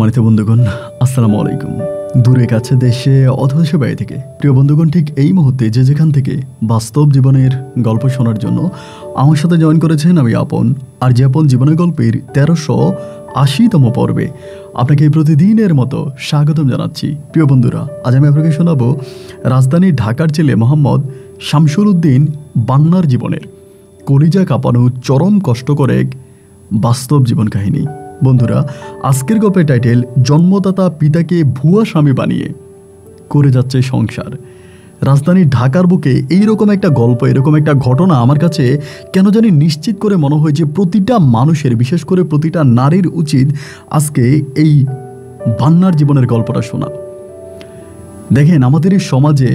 সম্মানিত বন্ধুগণ, আসসালামু আলাইকুম। দূরে কাছে দেশে অথবা সে বাইরে থেকে প্রিয় বন্ধুগণ, ঠিক এই মুহূর্তে যে যেখান থেকে বাস্তব জীবনের গল্প শোনার জন্য আমার সাথে জয়েন করেছেন, আমি আপন। আর যে আপন জীবনের গল্পের 1380তম পর্বে আপনাকে প্রতিদিনের মতো স্বাগতম জানাচ্ছি। প্রিয় বন্ধুরা, আজ আমি আপনাকে শোনাবো রাজধানী ঢাকার ছেলে মোহাম্মদ শামসুল উদ্দিন বান্নার জীবনের কলিজা কাঁপানো চরম কষ্টকর এক বাস্তব জীবন কাহিনী। বন্ধুরা, আজকের গল্পের টাইটেল, জন্মদাতা পিতাকে ভুয়া স্বামী বানিয়ে করে যাচ্ছে সংসার। রাজধানী ঢাকার বুকে এইরকম একটা গল্প, এরকম একটা ঘটনা আমার কাছে কেন জানি নিশ্চিত করে মনে হয় যে প্রতিটা মানুষের, বিশেষ করে প্রতিটা নারীর উচিত আজকে এই বান্নার জীবনের গল্পটা শোনা। দেখেন, আমাদের এই সমাজে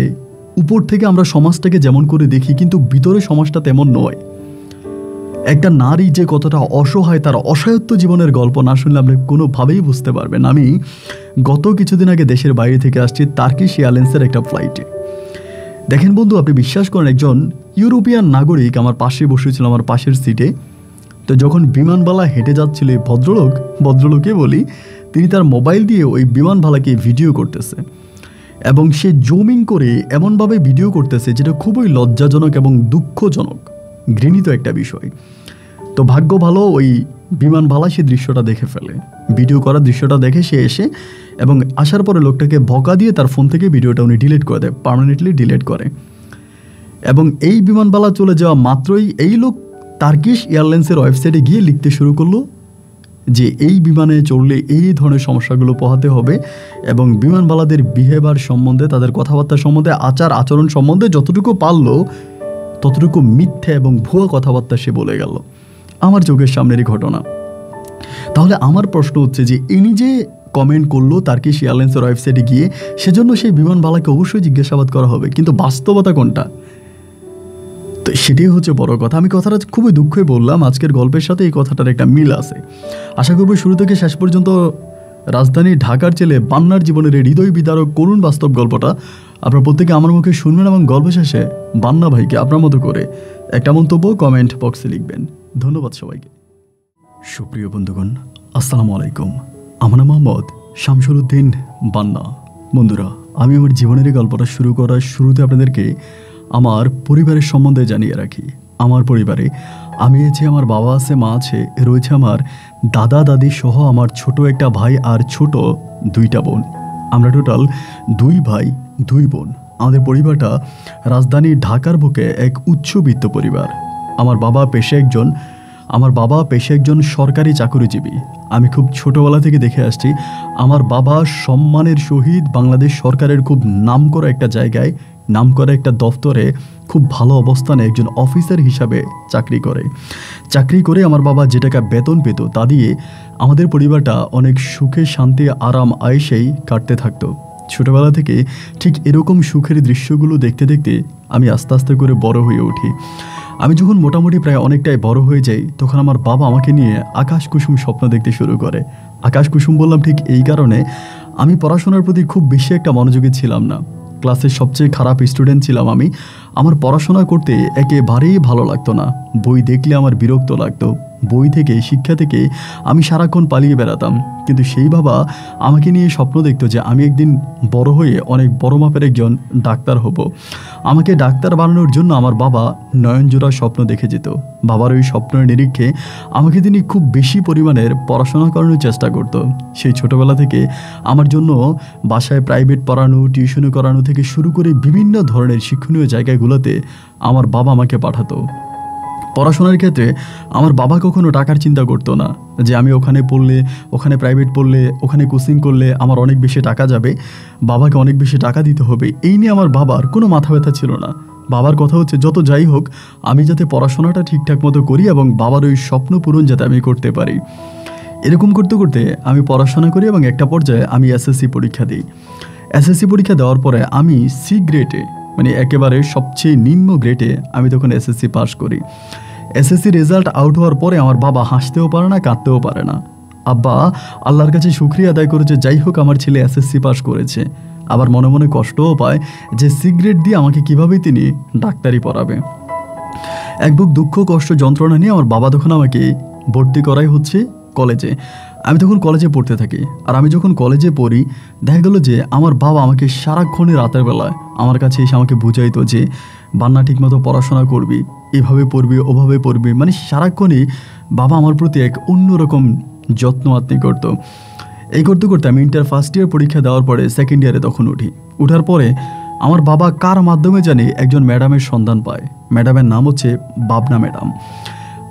উপর থেকে আমরা সমাজটাকে যেমন করে দেখি, কিন্তু ভিতরে সমাজটা তেমন নয়। একটা নারী যে কতটা অসহায়, তার অসহায়ত্ব জীবনের গল্প না শুনলে আপনি কোনোভাবেই বুঝতে পারবেন। আমি গত কিছুদিন আগে দেশের বাইরে থেকে আসছি টার্কিশ এয়ারলাইন্সের একটা ফ্লাইটে। দেখেন বন্ধু, আপনি বিশ্বাস করেন, একজন ইউরোপিয়ান নাগরিক আমার পাশে বসেছিল, আমার পাশের সিটে। তো যখন বিমানবালা হেঁটে যাচ্ছিল, ভদ্রলোকে বলি, তিনি তার মোবাইল দিয়ে ওই বিমানবালাকে ভিডিও করতেছে এবং সে জুমিং করে এমনভাবে ভিডিও করতেছে যেটা খুবই লজ্জাজনক এবং দুঃখজনক, ঘৃণিত একটা বিষয়। তো ভাগ্য ভালো, ওই বিমানবালা সে দৃশ্যটা দেখে ফেলে। ভিডিও করার দৃশ্যটা দেখে সে এসে এবং আসার পরে লোকটাকে বকা দিয়ে তার ফোন থেকে ভিডিওটা উনি ডিলিট করে দেয়, পার্মানেন্টলি ডিলিট করে। এবং এই বিমানবালা চলে যাওয়া মাত্রই এই লোক টার্কিশ এয়ারলাইন্সের ওয়েবসাইটে গিয়ে লিখতে শুরু করলো যে এই বিমানে চড়লে এই ধরনের সমস্যাগুলো পোহাতে হবে এবং বিমানবালাদের বিহেভিয়ার সম্বন্ধে, তাদের কথাবার্তা সম্বন্ধে, আচার আচরণ সম্বন্ধে যতটুকু পারলো ততটুকু মিথ্যে এবং ভুয়া কথাবার্তা সে বলে গেল। আমার চোখের সামনেরই ঘটনা। তাহলে আমার প্রশ্ন হচ্ছে যে ইনি যে কমেন্ট করলো টার্কিশ এয়ারলাইন্সের ওয়েবসাইটে গিয়ে, সেজন্য সেই বিমানবালাকে অবশ্যই জিজ্ঞাসাবাদ করা হবে, কিন্তু বাস্তবতা কোনটা? তো সেটাই হচ্ছে বড় কথা। আমি কথাটা খুবই দুঃখই বললাম, আজকের গল্পের সাথে এই কথাটার একটা মিল আছে। আশা করব শুরু থেকে শেষ পর্যন্ত রাজধানী ঢাকার ছেলে বান্নার জীবনের হৃদয় বিদারক করুণ বাস্তব গল্পটা আপনারা প্রত্যেকে আমার মুখে শুনবেন এবং গল্প শেষে বান্না ভাইকে আপনার মতো করে একটা মন্তব্য কমেন্ট বক্সে লিখবেন। ধন্যবাদ সবাইকে। সুপ্রিয় বন্ধুগণ, আসসালামু আলাইকুম। আমার নাম মোহাম্মদ শামসুল উদ্দিন বান্না। বন্ধুরা, আমি আমার জীবনের এই গল্পটা শুরু করার শুরুতে আপনাদেরকে আমার পরিবারের সম্বন্ধে জানিয়ে রাখি। আমার পরিবারে আমি আছি, আমার বাবা আছে, মা আছে, রয়েছে আমার দাদা দাদি সহ আমার ছোট একটা ভাই আর ছোট দুইটা বোন। আমরা টোটাল 2 ভাই 2 বোন। আমাদের পরিবারটা রাজধানী ঢাকার বুকে এক উচ্চবিত্ত পরিবার। আমার বাবা পেশে একজন সরকারি চাকরিজীবী। আমি খুব ছোটবেলা থেকে দেখে আসছি আমার বাবা সম্মানের সহিত বাংলাদেশ সরকারের খুব নামকরা একটা জায়গায়, নামকরা একটা দফতরে খুব ভালো অবস্থানে একজন অফিসার হিসাবে চাকরি করে আমার বাবা যে টাকা বেতন পেত তা দিয়ে আমাদের পরিবারটা অনেক সুখে, শান্তি, আরাম, আয়েশেই কাটতে থাকতো। ছোটবেলা থেকে ঠিক এরকম সুখের দৃশ্যগুলো দেখতে দেখতে আমি আস্তে আস্তে করে বড় হয়ে উঠি। আমি যখন মোটামুটি প্রায় অনেকটাই বড় হয়ে যাই, তখন আমার বাবা আমাকে নিয়ে আকাশ কুসুম স্বপ্ন দেখতে শুরু করে। আকাশ কুসুম বললাম ঠিক এই কারণে, আমি পড়াশোনার প্রতি খুব বেশি একটা মনোযোগী ছিলাম না। ক্লাসের সবচেয়ে খারাপ স্টুডেন্ট ছিলাম আমি। আমার পড়াশোনা করতে একেবারেই ভালো লাগতো না। বই দেখলে আমার বিরক্ত লাগতো। বই থেকে, শিক্ষা থেকে আমি সারাক্ষণ পালিয়ে বেড়াতাম। কিন্তু সেই বাবা আমাকে নিয়ে স্বপ্ন দেখতো যে আমি একদিন বড় হয়ে অনেক বড় মাপের একজন ডাক্তার হব। আমাকে ডাক্তার বানানোর জন্য আমার বাবা নয়নজোড়া স্বপ্ন দেখে যেত। বাবার ওই স্বপ্নের নিরীক্ষে আমাকে তিনি খুব বেশি পরিমাণের পড়াশোনা করানোর চেষ্টা করতো। সেই ছোটোবেলা থেকে আমার জন্য বাসায় প্রাইভেট পড়ানো, টিউশনি করানো থেকে শুরু করে বিভিন্ন ধরনের শিক্ষণীয় জায়গাগুলোতে আমার বাবা আমাকে পাঠাতো। পড়াশোনার ক্ষেত্রে আমার বাবা কখনো টাকার চিন্তা করতো না যে আমি ওখানে পড়লে, ওখানে প্রাইভেট পড়লে, ওখানে কোচিং করলে আমার অনেক বেশি টাকা যাবে, বাবাকে অনেক বেশি টাকা দিতে হবে। এই নিয়ে আমার বাবার কোনো মাথা ব্যথা ছিল না। বাবার কথা হচ্ছে যত যাই হোক, আমি যাতে পড়াশোনাটা ঠিকঠাক মতো করি এবং বাবার ওই স্বপ্ন পূরণ যাতে আমি করতে পারি। এরকম করতে করতে আমি পড়াশোনা করি এবং একটা পর্যায়ে আমি এসএসসি পরীক্ষা দিই। এসএসসি পরীক্ষা দেওয়ার পরে আমি সি গ্রেডে, মানে একেবারে সবচেয়ে নিম্ন গ্রেডে আমি তখন এসএসসি পাস করি। এসএসসি রেজাল্ট আউট হওয়ার পরে আমার বাবা হাসতেও পারে না, কাঁদতেও পারে না। আব্বা আল্লাহর কাছে শুকরিয়া আদায় করেছে, যাই হোক আমার ছেলে এসএসসি পাস করেছে। আবার মনে মনে কষ্টও পায় যে সি গ্রেড দিয়ে আমাকে কীভাবেই তিনি ডাক্তারি পড়াবে। এক বুক দুঃখ, কষ্ট, যন্ত্রণা নিয়ে আমার বাবা তখন আমাকে ভর্তি করাই হচ্ছে কলেজে। আমি তখন কলেজে পড়তে থাকি। আর আমি যখন কলেজে পড়ি দেখা গেল যে আমার বাবা আমাকে সারাক্ষণই রাতের বেলায় আমার কাছে এসে আমাকে বুঝাইতো যে বান্না ঠিকমতো পড়াশোনা করবি, এভাবে পড়বি ওভাবে পড়বি, মানে সারাক্ষণই বাবা আমার প্রতি এক অন্যরকম যত্ন আত্মি করতো। এই করতে করতে আমি ইন্টার ফার্স্ট ইয়ার পরীক্ষা দেওয়ার পরে সেকেন্ড ইয়ারে তখন উঠি। উঠার পরে আমার বাবা কার মাধ্যমে জানি একজন ম্যাডামের সন্ধান পায়। ম্যাডামের নাম হচ্ছে বাবনা ম্যাডাম।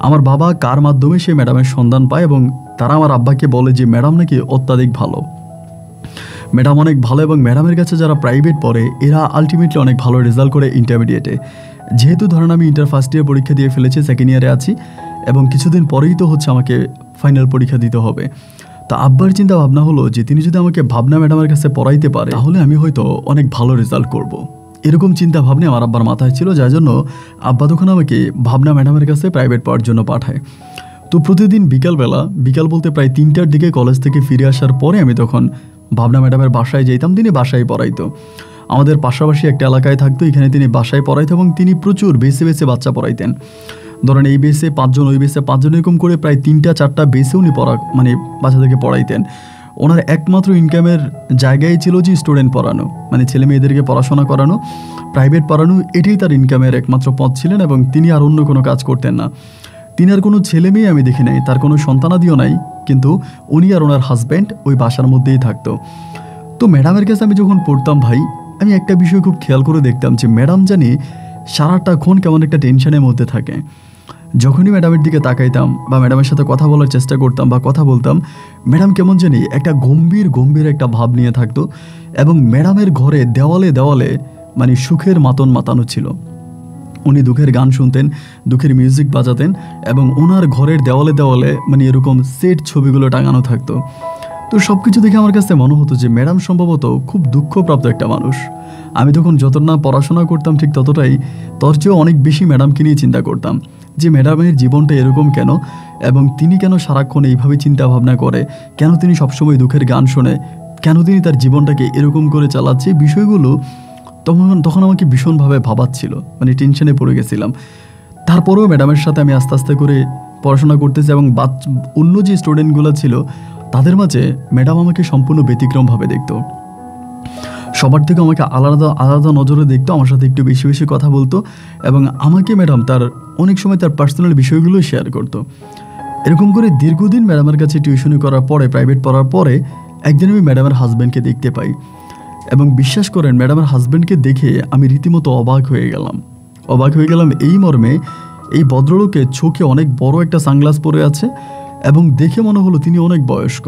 আমার বাবা কার মাধ্যমে সেই ম্যাডামের সন্ধান পায় এবং তারা আমার আব্বাকে বলে যে ম্যাডাম নাকি অত্যাধিক ভালো, ম্যাডাম অনেক ভালো, এবং ম্যাডামের কাছে যারা প্রাইভেট পড়ে এরা আলটিমেটলি অনেক ভালো রেজাল্ট করে ইন্টারমিডিয়েটে। যেহেতু ধরেন আমি ইন্টার ফার্স্ট ইয়ার পরীক্ষা দিয়ে ফেলেছি, সেকেন্ড ইয়ারে আছি এবং কিছুদিন পরেই তো হচ্ছে আমাকে ফাইনাল পরীক্ষা দিতে হবে। তা আব্বার চিন্তা ভাবনা হলো যে তিনি যদি আমাকে ভাবনা ম্যাডামের কাছে পড়াইতে পারে তাহলে আমি হয়তো অনেক ভালো রেজাল্ট করব। এরকম চিন্তা ভাবনা আমার আব্বার মাথায় ছিল, যার জন্য আব্বা তখন আমাকে ভাবনা ম্যাডামের কাছে প্রাইভেট পড়ার জন্য পাঠায়। তো প্রতিদিন বিকাল বলতে প্রায় 3টার দিকে কলেজ থেকে ফিরে আসার পরে আমি তখন ভাবনা ম্যাডামের বাসায় যেতাম। তিনি বাসায় পড়াইতো, আমাদের পাশাপাশি একটা এলাকায় থাকতো, এখানে তিনি বাসায় পড়াইতো এবং তিনি প্রচুর বেছে বেছে বাচ্চা পড়াইতেন। ধরেন এই বেসে 5 জন, ওই বেসে 5 জন, এরকম করে প্রায় 3টা-4টা বেসে উনি বাচ্চাদেরকে পড়াইতেন। ওনার একমাত্র ইনকামের জায়গায় ছিল যে স্টুডেন্ট পড়ানো, মানে ছেলে মেয়েদেরকে পড়াশোনা করানো, প্রাইভেট পড়ানো, এটাই তার ইনকামের একমাত্র পথ ছিলেন এবং তিনি আর অন্য কোনো কাজ করতেন না। তিনি আর কোনো ছেলে মেয়ে আমি দেখি নাই, তার কোনো সন্তানাদিও নাই, কিন্তু উনি আর ওনার হাজব্যান্ড ওই বাসার মধ্যেই থাকতো। তো ম্যাডামের কাছে আমি যখন পড়তাম ভাই, আমি একটা বিষয় খুব খেয়াল করে দেখতাম যে ম্যাডাম জানি সারাটাক্ষণ কেমন একটা টেনশনের মধ্যে থাকে। যখনই ম্যাডামের দিকে তাকাইতাম বা ম্যাডামের সাথে কথা বলার চেষ্টা করতাম বা কথা বলতাম, ম্যাডাম কেমন জানি একটা গম্ভীর একটা ভাব নিয়ে থাকতো এবং ম্যাডামের ঘরে দেওয়ালে দেওয়ালে মানে সুখের মাতন মাতানো ছিল। উনি দুঃখের গান শুনতেন, দুঃখের মিউজিক বাজাতেন এবং ওনার ঘরের দেওয়ালে দেওয়ালে মানে এরকম সেট ছবিগুলো টাঙানো থাকতো। তো সব কিছু দেখে আমার কাছে মনে হতো যে ম্যাডাম সম্ভবত খুব দুঃখপ্রাপ্ত একটা মানুষ। আমি তখন যত না পড়াশোনা করতাম ঠিক ততটাই তোর চেয়েও অনেক বেশি ম্যাডামকে নিয়ে চিন্তা করতাম যে ম্যাডামের জীবনটা এরকম কেন এবং তিনি কেন সারাক্ষণ এইভাবে চিন্তা ভাবনা করে, কেন তিনি সবসময় দুঃখের গান শোনে, কেন তিনি তার জীবনটাকে এরকম করে চালাচ্ছে। বিষয়গুলো তখন আমাকে ভীষণভাবে ভাবাচ্ছিল, মানে টেনশনে পড়ে গেছিলাম। তারপরেও ম্যাডামের সাথে আমি আস্তে আস্তে করে পড়াশোনা করতেছি এবং অন্য যে স্টুডেন্টগুলো ছিল তাদের মাঝে ম্যাডাম আমাকে সম্পূর্ণ ব্যতিক্রমভাবে দেখতো। সবার থেকে আমাকে আলাদা আলাদা নজরে দেখতো, আমার সাথে একটু বেশি বেশি কথা বলতো এবং আমাকে ম্যাডাম তার অনেক সময় তার পার্সোনাল বিষয়গুলো শেয়ার করতো। এরকম করে দীর্ঘদিন ম্যাডামের কাছে টিউশনি করার পরে, প্রাইভেট পড়ার পরে একদিন আমি ম্যাডামের হাজব্যান্ডকে দেখতে পাই এবং বিশ্বাস করেন ম্যাডামের হাজব্যান্ডকে দেখে আমি রীতিমতো অবাক হয়ে গেলাম এই মর্মে, এই ভদ্রলোকের চোখে অনেক বড় একটা সানগ্লাস পরে আছে এবং দেখে মনে হলো তিনি অনেক বয়স্ক।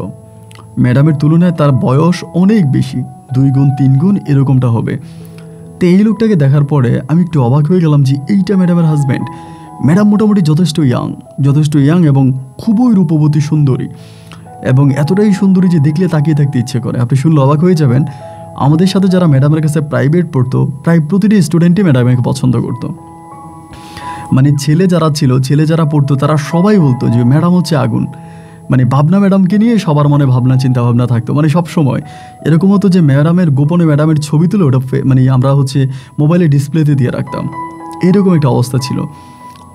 ম্যাডামের তুলনায় তার বয়স অনেক বেশি, 2 গুণ 3 গুণ এরকমটা হবে। তো এই লোকটাকে দেখার পরে আমি একটু অবাক হয়ে গেলাম যে এইটা ম্যাডামের হাজব্যান্ড। ম্যাডাম মোটামুটি যথেষ্ট ইয়াং এবং খুবই রূপবতী সুন্দরী, এবং এতটাই সুন্দরী যে দেখলে তাকিয়ে থাকতে ইচ্ছে করে। আপনি শুনলে অবাক হয়ে যাবেন, আমাদের সাথে যারা ম্যাডামের কাছে প্রাইভেট পড়তো প্রায় প্রতিটি স্টুডেন্টই ম্যাডামকে পছন্দ করতো। মানে ছেলে যারা পড়তো তারা সবাই বলতো যে ম্যাডাম হচ্ছে আগুন। মানে ভাবনা ম্যাডামকে নিয়ে সবার মনে চিন্তা ভাবনা থাকতো, মানে সব সময় এরকম হতো যে গোপনে ম্যাডামের ছবি তুলে ওটা মানে আমরা হচ্ছে মোবাইলে ডিসপ্লেতে দিয়ে রাখতাম, এরকম একটা অবস্থা ছিল।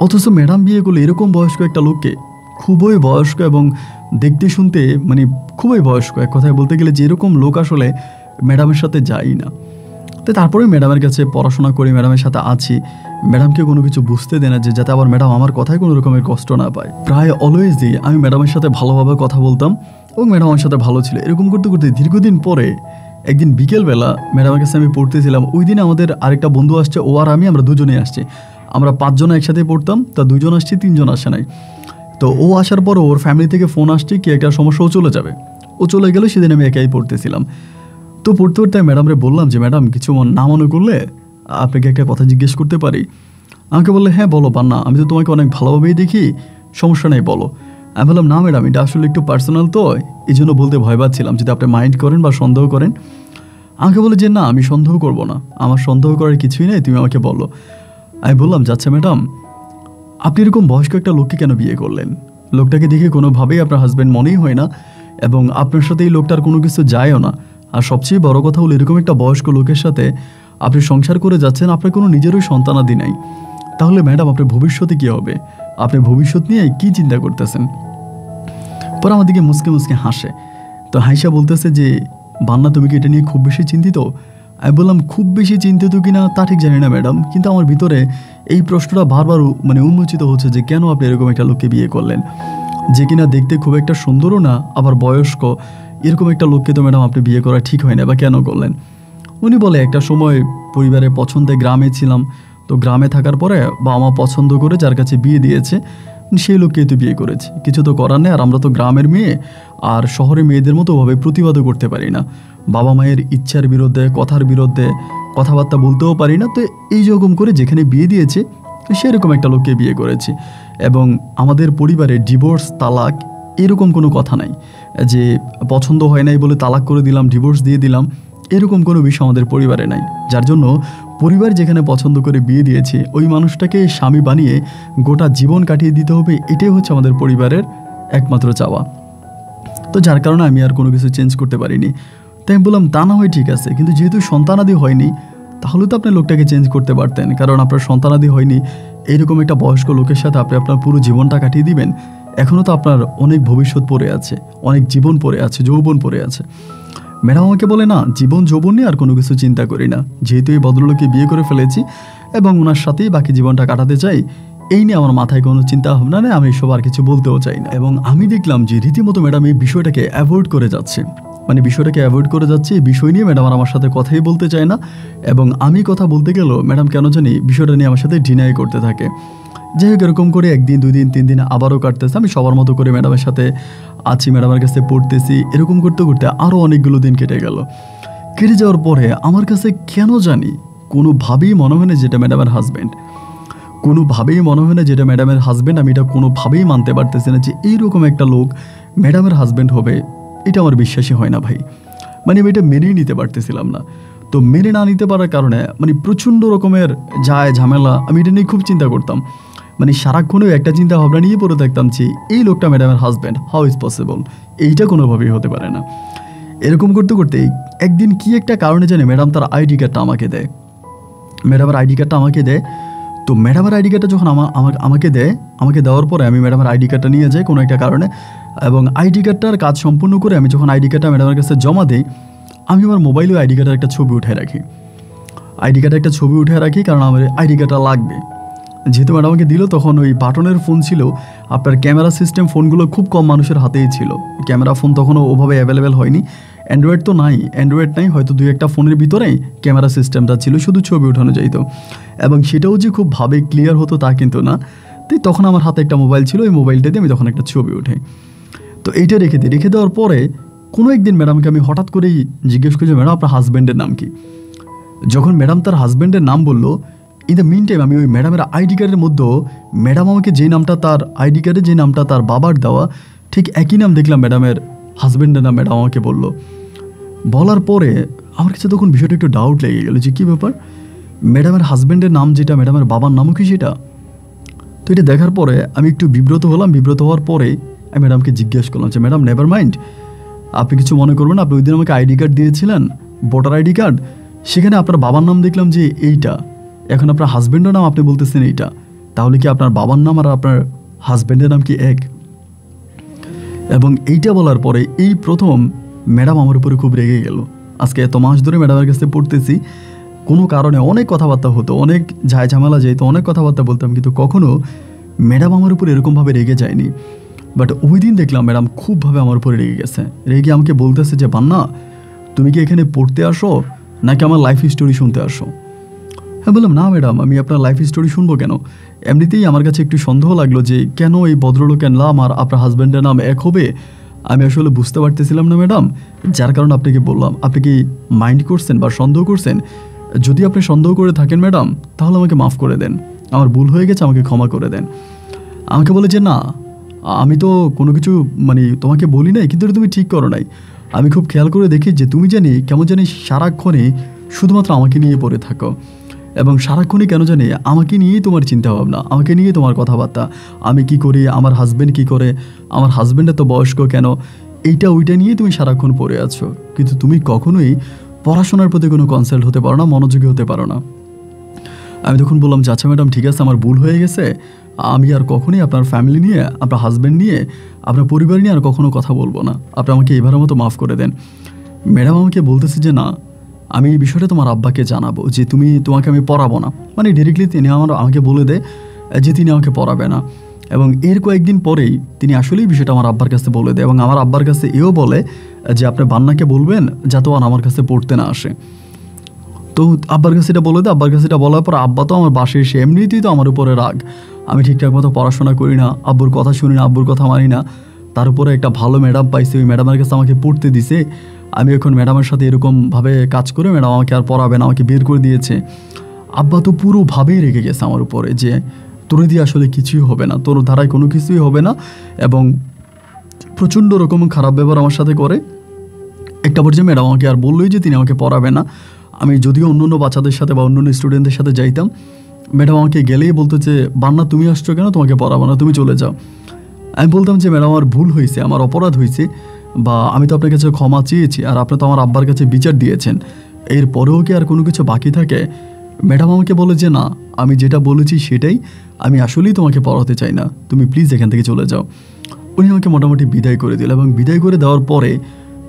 অথচ ম্যাডাম বিয়ে করলে এরকম বয়স্ক একটা লোককে, খুবই বয়স্ক এবং দেখতে শুনতে মানে খুবই বয়স্ক, এক কথায় বলতে গেলে যে এরকম লোক আসলে ম্যাডামের সাথে যাই না। তো তারপরে ম্যাডামের কাছে পড়াশোনা করি, ম্যাডামের সাথে আছি, ম্যাডামকে কোনো কিছু বুঝতে দেয় না যে যাতে আবার ম্যাডাম আমার কথায় কোনো রকমের কষ্ট না পায়। প্রায় অলওয়েজই আমি ম্যাডামের সাথে ভালোভাবে কথা বলতাম এবং ম্যাডাম আমার সাথে ভালো ছিল। এরকম করতে করতে দীর্ঘদিন পরে একদিন বিকেলবেলা ম্যাডামের কাছে আমি পড়তেছিলাম। ওই দিন আমাদের আরেকটা বন্ধু আসছে, ও আর আমরা দুজনেই আসছি। আমরা 5 জন একসাথে পড়তাম, তা 2 জন আসছি, 3 জন আসে নাই। তো ও আসার পর ওর ফ্যামিলি থেকে ফোন আসছে কি একটা সমস্যা, ও চলে যাবে। ও চলে গেলে সেদিন আমি একাই পড়তেছিলাম। তো পড়তে পড়তে ম্যাডামরে বললাম যে ম্যাডাম কিছু না মনে করলে আপনাকে একটা কথা জিজ্ঞেস করতে পারি। আমাকে বললে হ্যাঁ বলো পান্না, আমি তো তোমাকে অনেক ভালোভাবেই দেখি, সমস্যা নেই বলো। আমি বললাম না ম্যাডাম, এটা আসলে একটু পার্সোনাল, তো এই জন্য বলতে ভয় পাচ্ছিলাম যদি আপনি মাইন্ড করেন বা সন্দেহ করেন। আমাকে বলে যে না, আমি সন্দেহ করব না, আমার সন্দেহ করার কিছুই নেই, তুমি আমাকে বলো। আমি বললাম যাচ্ছে ম্যাডাম, আপনি এরকম বয়স্ক একটা লোককে কেন বিয়ে করলেন? লোকটাকে দেখে কোনোভাবেই আপনার হাজব্যান্ড মনেই হয় না এবং আপনার সাথে এই লোকটার কোনো কিছু যায়ও না। আর সবচেয়ে বড় কথা হলো এরকম একটা বয়স্ক লোকের সাথে আপনি সংসার করে যাচ্ছেন, আপনার কোনো নিজেরও সন্তানাদি নাই। তাহলে ম্যাডাম আপনার ভবিষ্যতে কী হবে? আপনি ভবিষ্যৎ নিয়ে কী চিন্তা করতেছেন? পরে আমার দিকে মুসকে মুসকে হাসে। তো হাইসা বলতেছে যে বান্না তুমি কি এটা নিয়ে খুব বেশি চিন্তিত? আমি বললাম খুব বেশি চিন্তিত কিনা তা ঠিক জানি না ম্যাডাম, কিন্তু আমার ভিতরে এই প্রশ্নটা বারবার উন্মোচিত হচ্ছে যে কেন আপনি এরকম একটা লোককে বিয়ে করলেন, যে কিনা দেখতে খুব একটা সুন্দরও না, আবার বয়স্ক। এরকম একটা লোককে তো ম্যাডাম আপনি বিয়ে করা ঠিক হয় না, বা কেন করলেন? উনি বলে একটা সময় পরিবারের পছন্দে গ্রামে ছিলাম, তো গ্রামে থাকার পরে বাবা মা পছন্দ করে যার কাছে বিয়ে দিয়েছে সেই লোককেই তো বিয়ে করেছি, কিছু তো করার নেই। আর আমরা তো গ্রামের মেয়ে, আর শহরের মেয়েদের মতো ওভাবে প্রতিবাদও করতে পারি না, বাবা মায়ের ইচ্ছার বিরুদ্ধে কথার বিরুদ্ধে কথাবার্তা বলতেও পারি না। তো এই রকম করে যেখানে বিয়ে দিয়েছে সেরকম একটা লোককে বিয়ে করেছি। এবং আমাদের পরিবারে ডিভোর্স তালাক এরকম কোনো কথা নাই যে পছন্দ হয় নাই বলে তালাক করে দিলাম, ডিভোর্স দিয়ে দিলাম, এরকম কোনো বিষয় আমাদের পরিবারে নাই। যার জন্য পরিবার যেখানে পছন্দ করে বিয়ে দিয়েছে ওই মানুষটাকে স্বামী বানিয়ে গোটা জীবন কাটিয়ে দিতে হবে, এটাই হচ্ছে আমাদের পরিবারের একমাত্র চাওয়া। তো যার কারণে আমি আর কোনো কিছু চেঞ্জ করতে পারিনি। তাই আমি বললাম তা না হয় ঠিক আছে, কিন্তু যেহেতু সন্তানাদি হয়নি তাহলে তো আপনি লোকটাকে চেঞ্জ করতে পারতেন, কারণ আপনার সন্তানাদি হয়নি, এইরকম একটা বয়স্ক লোকের সাথে আপনি আপনার পুরো জীবনটা কাটিয়ে দিবেন? এখনও তো আপনার অনেক ভবিষ্যৎ পড়ে আছে, অনেক জীবন পড়ে আছে, যৌবন পড়ে আছে। ম্যাডাম আমাকে বলে না, জীবন যৌবন নিয়ে আর কোনো কিছু চিন্তা করি না, যেহেতু এই ভদ্রলোককে বিয়ে করে ফেলেছি এবং ওনার সাথেই বাকি জীবনটা কাটাতে চাই, এই নিয়ে আমার মাথায় কোনো চিন্তা ভাবনা নেই, আমি এসব আর কিছু বলতেও চাই না। এবং আমি দেখলাম যে রীতিমতো ম্যাডাম এই বিষয়টাকে অ্যাভয়েড করে যাচ্ছে, বিষয়টাকে অ্যাভয়েড করে যাচ্ছে। এই বিষয় নিয়ে ম্যাডাম আর আমার সাথে কথাই বলতে চায় না, এবং আমি কথা বলতে গেলেও ম্যাডাম কেন জানি বিষয়টা নিয়ে আমার সাথে ডিনাই করতে থাকে। যাই হোক, এরকম করে একদিন, 2 দিন, 3 দিন আবারও কাটতেছে। আমি সবার মতো করে ম্যাডামের সাথে আছি, ম্যাডামের কাছে পড়তেছি। এরকম করতে করতে আরও অনেকগুলো দিন কেটে গেল। কেটে যাওয়ার পরে আমার কাছে কেন জানি কোনোভাবেই মনে হয় না যেটা ম্যাডামের হাজব্যান্ড, কোনোভাবেই মনে হয় না যেটা ম্যাডামের হাজব্যান্ড। আমি এটা কোনোভাবেই মানতে পারতেছি না যে এইরকম একটা লোক ম্যাডামের হাজব্যান্ড হবে, এটা আমার বিশ্বাসই হয় না ভাই। আমি এটা মেনেই নিতে পারতেছিলাম না। তো মেনে না নিতে পারার কারণে প্রচণ্ড রকমের ঝামেলা, আমি এটা নিয়ে খুব চিন্তা করতাম। সারাক্ষণেও একটা চিন্তা ভাবনা নিয়ে পড়ে থাকতাম যে এই লোকটা ম্যাডামের হাজব্যান্ড, হাউ ইজ পসিবল, এইটা কোনোভাবেই হতে পারে না। এরকম করতে করতে একদিন কি একটা কারণে জানে ম্যাডাম তার আইডি কার্ডটা আমাকে দেয়। ম্যাডামের আইডি কার্ডটা আমাকে দেয়। তো ম্যাডামের আইডি কার্ডটা যখন আমাকে দেয়, আমাকে দেওয়ার পরে আমি ম্যাডামের আইডি কার্ডটা নিয়ে যাই কোনো একটা কারণে, এবং আইডি কার্ডটার কাজ সম্পূর্ণ করে আমি যখন আইডি কার্ডটা ম্যাডামের কাছে জমা দিই, আমি আমার মোবাইলেও আইডি কার্ডের একটা ছবি উঠে রাখি। কারণ আমার আইডি কার্ডটা লাগবে। যেহেতু ম্যাডাম আমাকে দিল, তখন ওই বাটনের ফোন ছিল, আপনার ক্যামেরা সিস্টেম ফোনগুলো খুব কম মানুষের হাতেই ছিল, ক্যামেরা ফোন তখনও ওভাবে অ্যাভেলেবেল হয়নি। অ্যান্ড্রয়েড নাই, হয়তো 2-1টা ফোনের ভিতরেই ক্যামেরা সিস্টেমটা ছিল, শুধু ছবি ওঠানো যাইতো, এবং সেটাও যে খুব ভাবে ক্লিয়ার হতো তা কিন্তু না। তাই তখন আমার হাতে একটা মোবাইল ছিল, ওই মোবাইলটা দিয়ে আমি তখন একটা ছবি উঠাই। তো এইটা রেখে দেওয়ার পরে কোনো একদিন ম্যাডামকে আমি হঠাৎ করেই জিজ্ঞেস করছি, ম্যাডাম আপনার হাজব্যান্ডের নাম কি? যখন ম্যাডাম তার হাজব্যান্ডের নাম বললো, ইন দ্য মিন টাইম আমি ওই ম্যাডামের আইডি কার্ডের মধ্যেও ম্যাডাম আমাকে যে নামটা, তার আইডি কার্ডে যে নামটা তার বাবার দেওয়া, ঠিক একই নাম দেখলাম ম্যাডামের হাজব্যান্ডের নাম ম্যাডাম আমাকে বললো। বলার পরে আমার কাছে তখন বিষয়টা একটু ডাউট লেগে গেলো যে কী ব্যাপার, ম্যাডামের হাজব্যান্ডের নাম যেটা, ম্যাডামের বাবার নামও কি সেটা? তো এটা দেখার পরে আমি একটু বিব্রত হওয়ার পরে আমি ম্যাডামকে জিজ্ঞেস করলাম যে ম্যাডাম নেভার মাইন্ড, আপনি কিছু মনে করবেন না, আপনি ওই দিন আমাকে আইডি কার্ড দিয়েছিলেন, ভোটার আইডি কার্ড, সেখানে আপনার বাবার নাম দেখলাম যে এইটা, এখন আপনার হাজব্যান্ডের নাম আপনি বলতেছেন এইটা, তাহলে কি আপনার বাবার নাম আর আপনার হাজব্যান্ডের নাম কি এক? এবং এইটা বলার পরে এই প্রথম ম্যাডাম আমার উপরে খুব রেগে গেল। আজকে এত মাস ধরে ম্যাডামের কাছে পড়তেছি, কোনো কারণে অনেক কথাবার্তা হতো, অনেক ঝামেলা যেত, অনেক কথাবার্তা বলতাম, কিন্তু কখনো ম্যাডাম আমার উপর এরকমভাবে রেগে যায়নি। বাট ওই দিন দেখলাম ম্যাডাম খুবভাবে আমার উপরে রেগে গেছে। রেগে আমাকে বলতেছে যে বান্না, তুমি কি এখানে পড়তে আসো নাকি আমার লাইফ স্টোরি শুনতে আসো? হ্যাঁ, বললাম না ম্যাডাম, আমি আপনার লাইফ স্টোরি শুনবো কেন? এমনিতেই আমার কাছে একটু সন্দেহ লাগলো যে কেন এই ভদ্রলোকের নাম আর আপনার হাজব্যান্ডের নাম এক হবে, আমি আসলে বুঝতে পারতেছিলাম না ম্যাডাম, যার কারণে আপনাকে বললাম। আপনি কি মাইন্ড করছেন বা সন্দেহ করছেন? যদি আপনি সন্দেহ করে থাকেন ম্যাডাম, তাহলে আমাকে মাফ করে দেন, আমার ভুল হয়ে গেছে, আমাকে ক্ষমা করে দেন। আমাকে বলে যে না, আমি তো কোনো কিছু তোমাকে বলি নাই, কিন্তু তুমি ঠিক করো নাই। আমি খুব খেয়াল করে দেখি যে তুমি কেমন জানি সারাক্ষণে শুধুমাত্র আমাকে নিয়ে পড়ে থাকো, এবং সারাক্ষণই কেন জানি আমাকে নিয়েই তোমার চিন্তাভাবনা, আমাকে নিয়ে তোমার কথাবার্তা, আমি কি করি, আমার হাজব্যান্ড কি করে, আমার হাজব্যান্ডের তো বয়স্ক কেন, এইটা ওইটা নিয়ে তুমি সারাক্ষণ পড়ে আছো, কিন্তু তুমি কখনোই পড়াশোনার প্রতি কোনো কনসাল্ট হতে পারো না, মনোযোগী হতে পারো না। আমি তখন বললাম যে আচ্ছা ম্যাডাম ঠিক আছে, আমার ভুল হয়ে গেছে, আমি আর কখনোই আপনার ফ্যামিলি নিয়ে, আপনার হাজব্যান্ড নিয়ে, আপনার পরিবার নিয়ে আর কখনো কথা বলবো না। আপনি আমাকে এবারের মতো মাফ করে দেন। ম্যাডাম আমাকে বলতেছে যে না, আমি এই বিষয়টা তোমার আব্বাকে জানাবো যে তোমাকে আমি পড়াবো না। মানে ডিরেক্টলি তিনি আমাকে বলে দেয় যে তিনি আমাকে পড়াবে না। এবং এর কয়েকদিন পরেই তিনি আসলেই বিষয়টা আমার আব্বার কাছে বলে দেয় এবং আমার আব্বার কাছে এও বলে যে আপনি বান্নাকে বলবেন যাতে আর আমার কাছে পড়তে না আসে। তো আব্বার কাছে এটা বলে দেয়। আব্বার কাছে এটা বলার পর আব্বা তো আমার বাসে এসে এমনিতেই তো আমার উপরে রাগ, আমি ঠিকঠাক মতো পড়াশোনা করি না, আব্বুর কথা শুনি না, আব্বুর কথা মানি না। তার উপরে একটা ভালো ম্যাডাম পাইছে, ওই ম্যাডামের কাছে আমাকে পড়তে দিছে। আমি এখন ম্যাডামের সাথে এরকমভাবে কাজ করে ম্যাডাম আমাকে আর পড়াবে না, আমাকে বের করে দিয়েছে। আব্বা তো পুরোভাবেই রেগে গেছে আমার উপরে যে তোর দিয়ে আসলে কিছুই হবে না, তোর ধারায় কোনো কিছুই হবে না, এবং প্রচণ্ড রকম খারাপ ব্যবহার আমার সাথে করে। একটা পর্যায়ে ম্যাডাম আমাকে আর বললোই যে তিনি আমাকে পড়াবে না। আমি যদিও অন্য অন্য বাচ্চাদের সাথে বা অন্য অন্য স্টুডেন্টদের সাথে যাইতাম, ম্যাডাম আমাকে গেলেই বলতো যে বান্না তুমি আসছো কেন, তোমাকে পড়াবো না, তুমি চলে যাও। আমি বলতাম যে ম্যাডাম আমার ভুল হয়েছে, আমার অপরাধ হয়েছে, বা আমি তো আপনার কাছে ক্ষমা চেয়েছি, আর আপনি তো আমার আব্বার কাছে বিচার দিয়েছেন, এরপরেও কি আর কোনো কিছু বাকি থাকে? ম্যাডাম আমাকে বলে যে না, আমি যেটা বলেছি সেটাই, আমি আসলেই তোমাকে পড়াতে চাই না, তুমি প্লিজ এখান থেকে চলে যাও। উনি আমাকে মোটামুটি বিদায় করে দিল, এবং বিদায় করে দেওয়ার পরে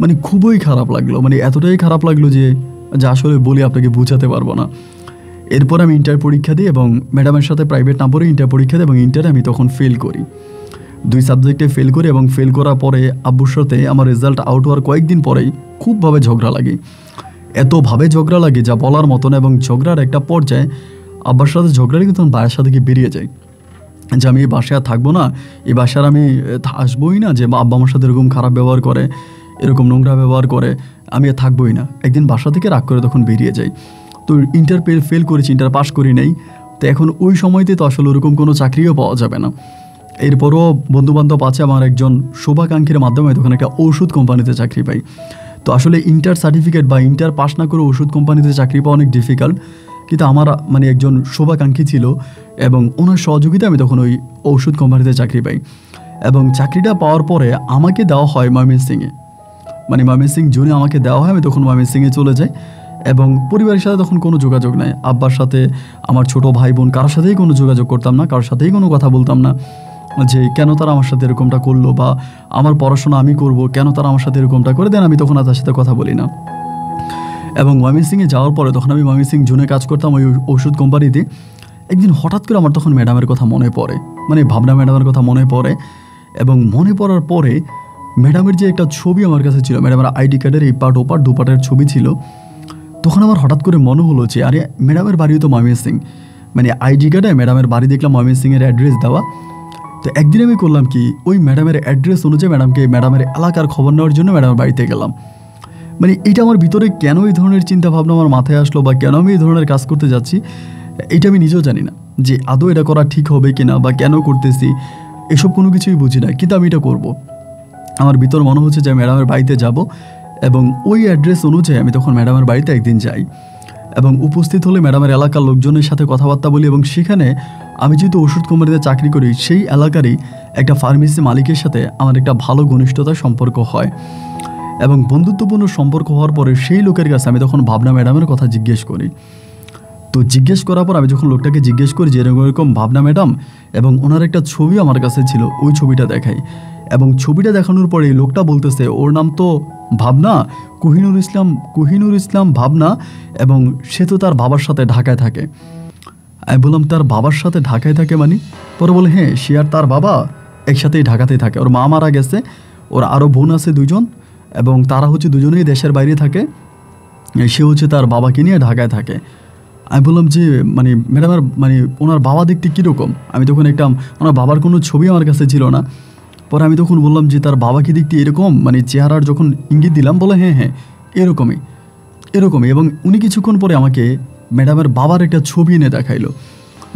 মানে খুবই খারাপ লাগলো, মানে এতটাই খারাপ লাগলো যে আসলে বলি আপনাকে বোঝাতে পারবো না। এরপর আমি ইন্টার পরীক্ষা দিই এবং ম্যাডামের সাথে প্রাইভেট না পড়ে ইন্টার পরীক্ষা দিই, এবং ইন্টারে আমি তখন ফেল করি, 2 সাবজেক্টে ফেল করি। এবং ফেল করার পরে আব্বুর সাথে আমার রেজাল্ট আউট হওয়ার কয়েকদিন পরেই খুবভাবে ঝগড়া লাগে, এতভাবে ঝগড়া লাগে যা বলার মতন। এবং ঝগড়ার একটা পর্যায়ে আব্বার সাথে ঝগড়ালে কিন্তু আমি বাসার সাথে গিয়ে বেরিয়ে যাই, যে আমি এই বাসায় আর থাকবো না, এই বাসার আমি আসবোই না, যে আব্বা আমার সাথে এরকম খারাপ ব্যবহার করে, এরকম নোংরা ব্যবহার করে, আমি আর থাকবোই না। একদিন বাসা থেকে রাগ করে তখন বেরিয়ে যাই। তো ইন্টার ফেল করেছি, ইন্টার পাস করি নাই। তো এখন ওই সময়তে তো আসলে ওরকম কোনো চাকরিও পাওয়া যাবে না। এরপরও বন্ধুবান্ধব আছে, আমার একজন শুভাকাঙ্ক্ষীর মাধ্যমে তখন একটা ওষুধ কোম্পানিতে চাকরি পাই। তো আসলে ইন্টার সার্টিফিকেট বা ইন্টার পাস না করে ওষুধ কোম্পানিতে চাকরি পাওয়া অনেক ডিফিকাল্ট, কিন্তু আমার মানে একজন শুভাকাঙ্ক্ষী ছিল এবং ওনার সহযোগিতা আমি তখন ওই ওষুধ কোম্পানিতে চাকরি পাই। এবং চাকরিটা পাওয়ার পরে আমাকে দেওয়া হয় ময়মনসিংহে, মানে ময়মনসিং জোনে আমাকে দেওয়া হয়। আমি তখন ময়মনসিংহে চলে যাই এবং পরিবারের সাথে তখন কোনো যোগাযোগ নাই। আব্বার সাথে, আমার ছোট ভাই বোন কারোর সাথেই কোনো যোগাযোগ করতাম না, কারোর সাথেই কোনো কথা বলতাম না যে কেন তারা আমার সাথে এরকমটা করলো, বা আমার পড়াশোনা আমি করব, কেন তারা আমার সাথে এরকমটা করে দেন, আমি তখন আর তার সাথে কথা বলি না। এবং ময়মনসিংহে যাওয়ার পরে তখন আমি ময়মনসিং জোনে কাজ করতাম ওই ওষুধ কোম্পানিতে। একদিন হঠাৎ করে আমার তখন ম্যাডামের কথা মনে পড়ে, মানে ভাবনা ম্যাডামের কথা মনে পড়ে। এবং মনে পড়ার পরে ম্যাডামের যে একটা ছবি আমার কাছে ছিল, ম্যাডামের আইডি কার্ডের এই পার্ট ওপার দুপাটের ছবি ছিল। তখন আমার হঠাৎ করে মনে হলো যে আরে ম্যাডামের বাড়িও তো ময়মনসিং, মানে আইডি কার্ডে ম্যাডামের বাড়ি দেখলাম ময়মনসিংয়ের অ্যাড্রেস দেওয়া। তো একদিন আমি করলাম কি, ওই ম্যাডামের অ্যাড্রেস অনুযায়ী ম্যাডামের এলাকার খবর নেওয়ার জন্য ম্যাডামের বাড়িতে গেলাম। মানে এটা আমার ভিতরে কেন এই ধরনের চিন্তা ভাবনা আমার মাথায় আসলো, বা কেন আমি এই ধরনের কাজ করতে যাচ্ছি, এটা আমি নিজেও জানি না যে আদৌ এটা করা ঠিক হবে কিনা, বা কেন করতেছি, এসব কোনো কিছুই বুঝি না। কিন্তু আমি এটা করব, আমার ভিতর মনে হচ্ছে যে ম্যাডামের বাড়িতে যাব। এবং ওই অ্যাড্রেস অনুযায়ী আমি তখন ম্যাডামের বাড়িতে একদিন যাই এবং উপস্থিত হলে ম্যাডামের এলাকার লোকজনের সাথে কথাবার্তা বলি। এবং সেখানে আমি যেহেতু ওষুধ কোম্পানিতে চাকরি করি, সেই এলাকারই একটা ফার্মেসি মালিকের সাথে আমার একটা ভালো ঘনিষ্ঠতার সম্পর্ক হয়। এবং বন্ধুত্বপূর্ণ সম্পর্ক হওয়ার পরে সেই লোকের কাছে আমি তখন ভাবনা ম্যাডামের কথা জিজ্ঞেস করি। তো জিজ্ঞেস করার পর আমি যখন লোকটাকে জিজ্ঞেস করি যে এরকম ভাবনা ম্যাডাম, এবং ওনার একটা ছবি আমার কাছে ছিল, ওই ছবিটা দেখাই। এবং ছবিটা দেখানোর পরে এই লোকটা বলতেছে ওর নাম তো ভাবনা, কুহিনুর ইসলাম ভাবনা, এবং সে তো তার বাবার সাথে ঢাকায় থাকে। আমি বললাম তার বাবার সাথে ঢাকায় থাকে মানে? পরে বলে হ্যাঁ, সে আর তার বাবা একসাথেই ঢাকাতেই থাকে, ওর মা মারা গেছে, ওর আরও বোন আছে 2 জন, এবং তারা হচ্ছে দুজনেই দেশের বাইরে থাকে, সে হচ্ছে তার বাবাকে নিয়ে ঢাকায় থাকে। আমি বললাম যে মানে ম্যাডামের মানে ওনার বাবা দেখতে কীরকম? আমি তখন ওনার বাবার কোনো ছবি আমার কাছে ছিল না। পরে আমি তখন বললাম যে তার বাবা কি দেখতে এরকম, মানে চেহারার যখন ইঙ্গিত দিলাম, বলে হ্যাঁ হ্যাঁ এরকমই। এবং উনি কিছুক্ষণ পরে আমাকে ম্যাডামের বাবার একটা ছবি এনে দেখাইলো।